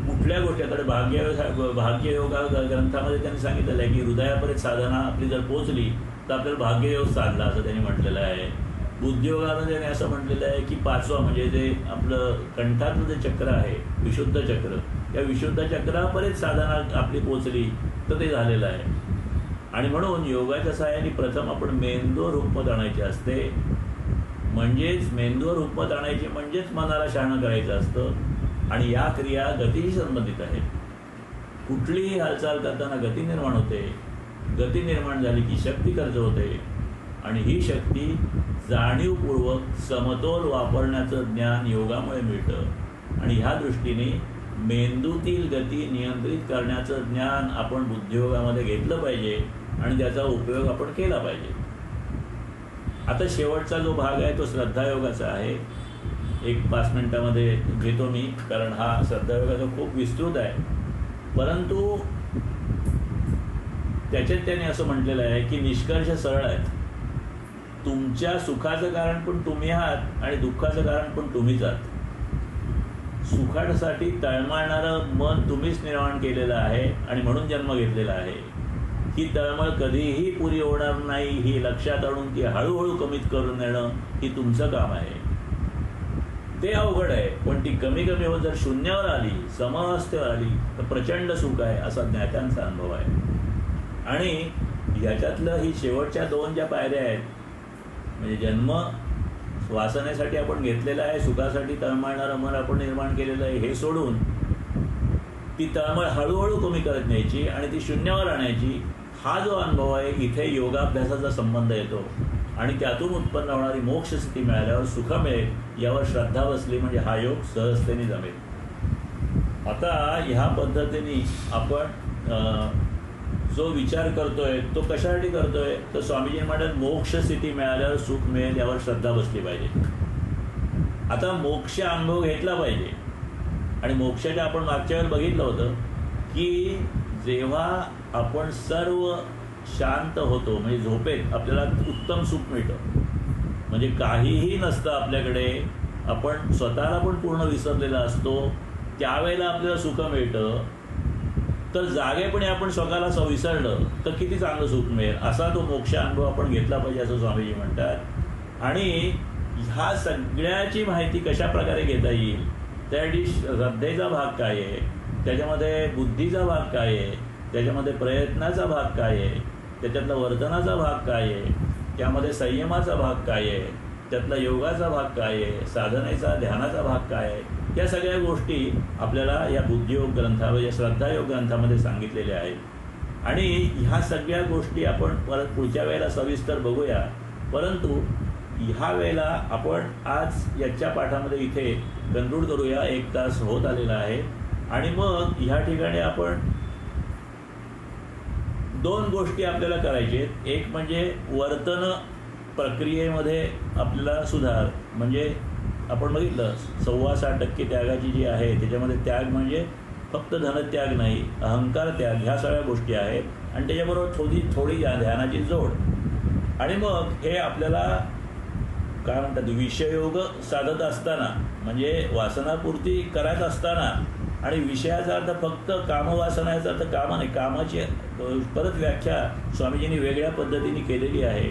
कुठल्या गोष्टीकडे भाग्ययोगा ग्रंथामध्ये त्यांनी सांगितलेलं आहे की हृदयापर्यंत साधना आपली जर पोचली तर आपल्याला भाग्ययोग साधला असं त्यांनी म्हटलेलं आहे. बुद्धियोगामध्ये त्यांनी असं म्हटलेलं आहे की 5वं म्हणजे जे आपलं कंठातलं जे चक्र आहे विशुद्ध चक्र, या विशुद्ध चक्रापर्यंत साधना आपली पोचली तर ते झालेलं आहे. आणि म्हणून योगाच्या सहाय्याने प्रथम आपण मेंदूवर हुकमत आणायची असते. म्हणजेच मेंदूवर हुकमत आणायची म्हणजेच मनाला शहाणं करायचं असतं. आणि या क्रिया गतीशी संबंधित आहेत. कुठलीही हालचाल करताना गती निर्माण होते. गती निर्माण झाली की शक्ती खर्च होते आणि ही शक्ती जाणीवपूर्वक समतोल वापरण्याचं ज्ञान योगामुळे मिळतं. आणि ह्या दृष्टीने मेंदूतील गती नियंत्रित करण्याचं ज्ञान आपण बुद्धियोगामध्ये घेतलं पाहिजे आणि त्याचा उपयोग आपण केला पाहिजे. आता शेवटचा जो भाग आहे तो श्रद्धायोगाचा आहे. एक 5 मिनिटामध्ये घेतो मी, कारण हा श्रद्धायोगाचा खूप विस्तृत आहे. परंतु त्याच्यात त्याने असं म्हटलेलं आहे की निष्कर्ष सरळ आहेत. तुमच्या सुखाचं कारण पण तुम्ही आहात आणि दुःखाचं कारण पण तुम्हीच आहात. सुखासाठी तळमळणारं मन तुम्हीच निर्माण केलेलं आहे आणि म्हणून जन्म घेतलेला आहे. ही तळमळ कधीही पुरी होणार नाही ही लक्षात आणून ती हळूहळू कमीत करून नेणं ही तुमचं काम आहे. ते अवघड आहे, पण ती कमी कमी होत जर शून्यावर आली, समअवस्थेवर आली तर प्रचंड सुख आहे असा ज्ञात्यांचा अनुभव आहे. आणि ह्याच्यातलं ही शेवटच्या 2 ज्या पायऱ्या आहेत म्हणजे जन्म वासनेसाठी आपण घेतलेलं आहे, सुखासाठी तळमळणारं मन आपण निर्माण केलेलं आहे, हे सोडून ती तळमळ हळूहळू कमी करत न्यायची आणि ती शून्यावर आणायची. हा जो अनुभव आहे इथे योगाभ्यासाचा संबंध येतो आणि त्यातून उत्पन्न होणारी मोक्षस्थिती मिळाल्यावर सुख मिळेल यावर श्रद्धा बसली म्हणजे हा योग सहजतेने जमेल. आता ह्या पद्धतीने आपण जो विचार करतोय तो कशासाठी करतोय तर स्वामीजी म्हणतात मोक्षस्थिती मिळाल्यावर सुख मिळेल यावर श्रद्धा बसली पाहिजे. आता मोक्ष अनुभव घेतला पाहिजे आणि मोक्षाच्या आपण मागच्या वेळेला बघितलं होतं की जेव्हा आपण सर्व शांत होतो म्हणजे झोपेत आपल्याला उत्तम सुख मिळतं. म्हणजे काहीही नसतं आपल्याकडे, आपण स्वतःला पण पूर्ण विसरलेला असतो, त्यावेळेला आपल्याला सुख मिळतं. तर जागेपणे आपण स्वतःला विसरलं तर किती चांगलं सुख मिळेल असा तो मोक्ष अनुभव आपण घेतला पाहिजे असं स्वामीजी म्हणतात. आणि ह्या सगळ्याची माहिती कशा प्रकारे घेता येईल त्यासाठी श्रद्धेचा भाग काय आहे, त्याच्यामध्ये बुद्धीचा भाग काय आहे, त्याच्यामध्ये प्रयत्नाचा भाग काय आहे, त्याच्यातला वर्तनाचा भाग काय आहे, त्यामध्ये संयमाचा भाग काय आहे, त्यातला योगाचा भाग काय आहे, साधनेचा ध्यानाचा भाग काय आहे, या सगळ्या गोष्टी आपल्याला या बुद्धियोग ग्रंथावर या श्रद्धायोग ग्रंथामध्ये सांगितलेल्या आहेत. आणि ह्या सगळ्या गोष्टी आपण परत पुढच्या वेळेला सविस्तर बघूया. परंतु ह्या वेळेला आपण आज याच्या पाठामध्ये इथे कन्क्लूड करूया. 1 तास होत आलेला आहे. आणि मग ह्या ठिकाणी आपण 2 गोष्टी आपल्याला करायच्या आहेत. एक म्हणजे वर्तन प्रक्रियेमध्ये आपल्याला सुधार, म्हणजे आपण बघितलं 60% त्यागाची जी आहे त्याच्यामध्ये त्याग म्हणजे फक्त धनत्याग नाही, अहंकार त्याग ह्या सगळ्या गोष्टी आहेत आणि त्याच्याबरोबर थोडी ध्यानाची जोड. आणि मग हे आपल्याला काय म्हणतात विषयोग साधत असताना म्हणजे वासनापूर्ती करायच असताना आणि विषयाचा अर्थ फक्त कामवासना याचा अर्थ काम नाही, कामाची परत व्याख्या स्वामीजींनी वेगळ्या पद्धतीने केलेली आहे.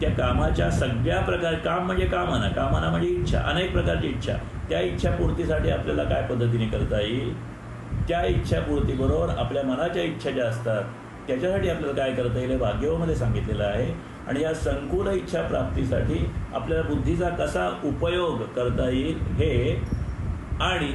त्या कामाच्या सगळ्या प्रकार, काम म्हणजे कामना म्हणजे इच्छा, अनेक प्रकारची इच्छा, त्या इच्छापूर्तीसाठी आपल्याला काय पद्धतीने करता येईल, त्या इच्छापूर्तीबरोबर आपल्या मनाच्या इच्छा ज्या असतात त्याच्यासाठी आपल्याला काय करता येईल हे भाग्ययोगामध्ये सांगितलेलं आहे. आणि या संकुल इच्छा प्राप्तीसाठी आपल्याला बुद्धीचा कसा उपयोग करता येईल हे, आणि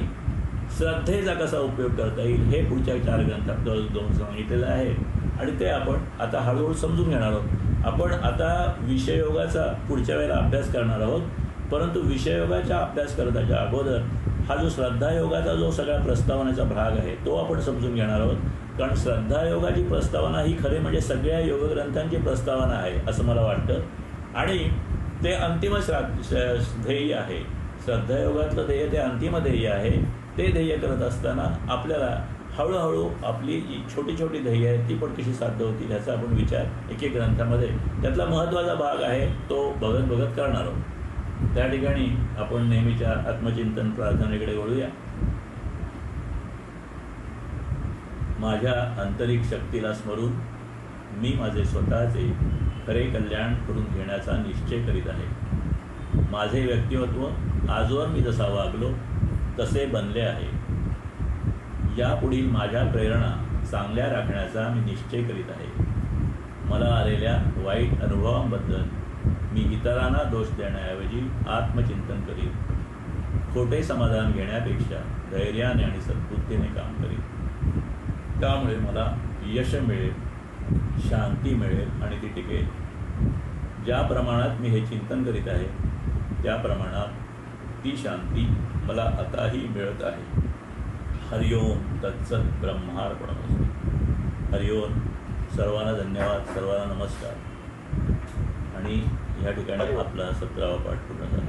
श्रद्धेचा कसा उपयोग करता येईल हे पुढच्या 4 ग्रंथात दोन सांगितलेलं आहे. आणि ते आपण आता हळूहळू समजून घेणार आहोत. आपण आता विषययोगाचा पुढच्या वेळेला अभ्यास करणार आहोत, परंतु विषययोगाचा अभ्यास करण्याच्या अगोदर हा जो श्रद्धायोगाचा जो सगळा प्रस्तावनेचा भाग आहे तो आपण समजून घेणार आहोत. कारण श्रद्धायोगाची प्रस्तावना ही खरे म्हणजे सगळ्या योगग्रंथांची प्रस्तावना आहे असं मला वाटतं. आणि ते अंतिम ध्येय आहे. श्रद्धायोगातलं ध्येय ते अंतिम ध्येय आहे. ते ध्येय करत असताना आपल्याला हळूहळू आपली जी छोटी छोटी ध्येय आहेत ती पण कशी साध्य होतील ह्याचा आपण विचार एक ग्रंथामध्ये, त्यातला महत्त्वाचा भाग आहे तो बघत करणार आहोत. त्या ठिकाणी आपण नेहमीच्या आत्मचिंतन प्रार्थनेकडे वळूया. माझ्या आंतरिक शक्तीला स्मरून मी माझे स्वतःचे खरे कल्याण करून घेण्याचा निश्चय करीत आहे. माझे व्यक्तिमत्व आजवर मी जसा वागलो तसे बनले आहे. यापुढील माझ्या प्रेरणा चांगल्या राखण्याचा मी निश्चय करीत आहे. मला आलेल्या वाईट अनुभवांबद्दल मी इतरांना दोष देण्याऐवजी आत्मचिंतन करीन. खोटे समाधान घेण्यापेक्षा धैर्याने आणि सद्बुद्धीने काम करीन. त्यामुळे मला यश मिळेल, शांती मिळेल आणि ती टिकेल. ज्या प्रमाणात मी हे चिंतन करीत आहे त्या प्रमाणात ती शांती मला आताही मिळत आहे. हरिओम तत्सत ब्रह्मार्पणमस्तु. हरिओम. सर्वांना धन्यवाद, सर्वांना नमस्कार. आणि ह्या ठिकाणी आपला 17वा पाठ पूर्ण झाला.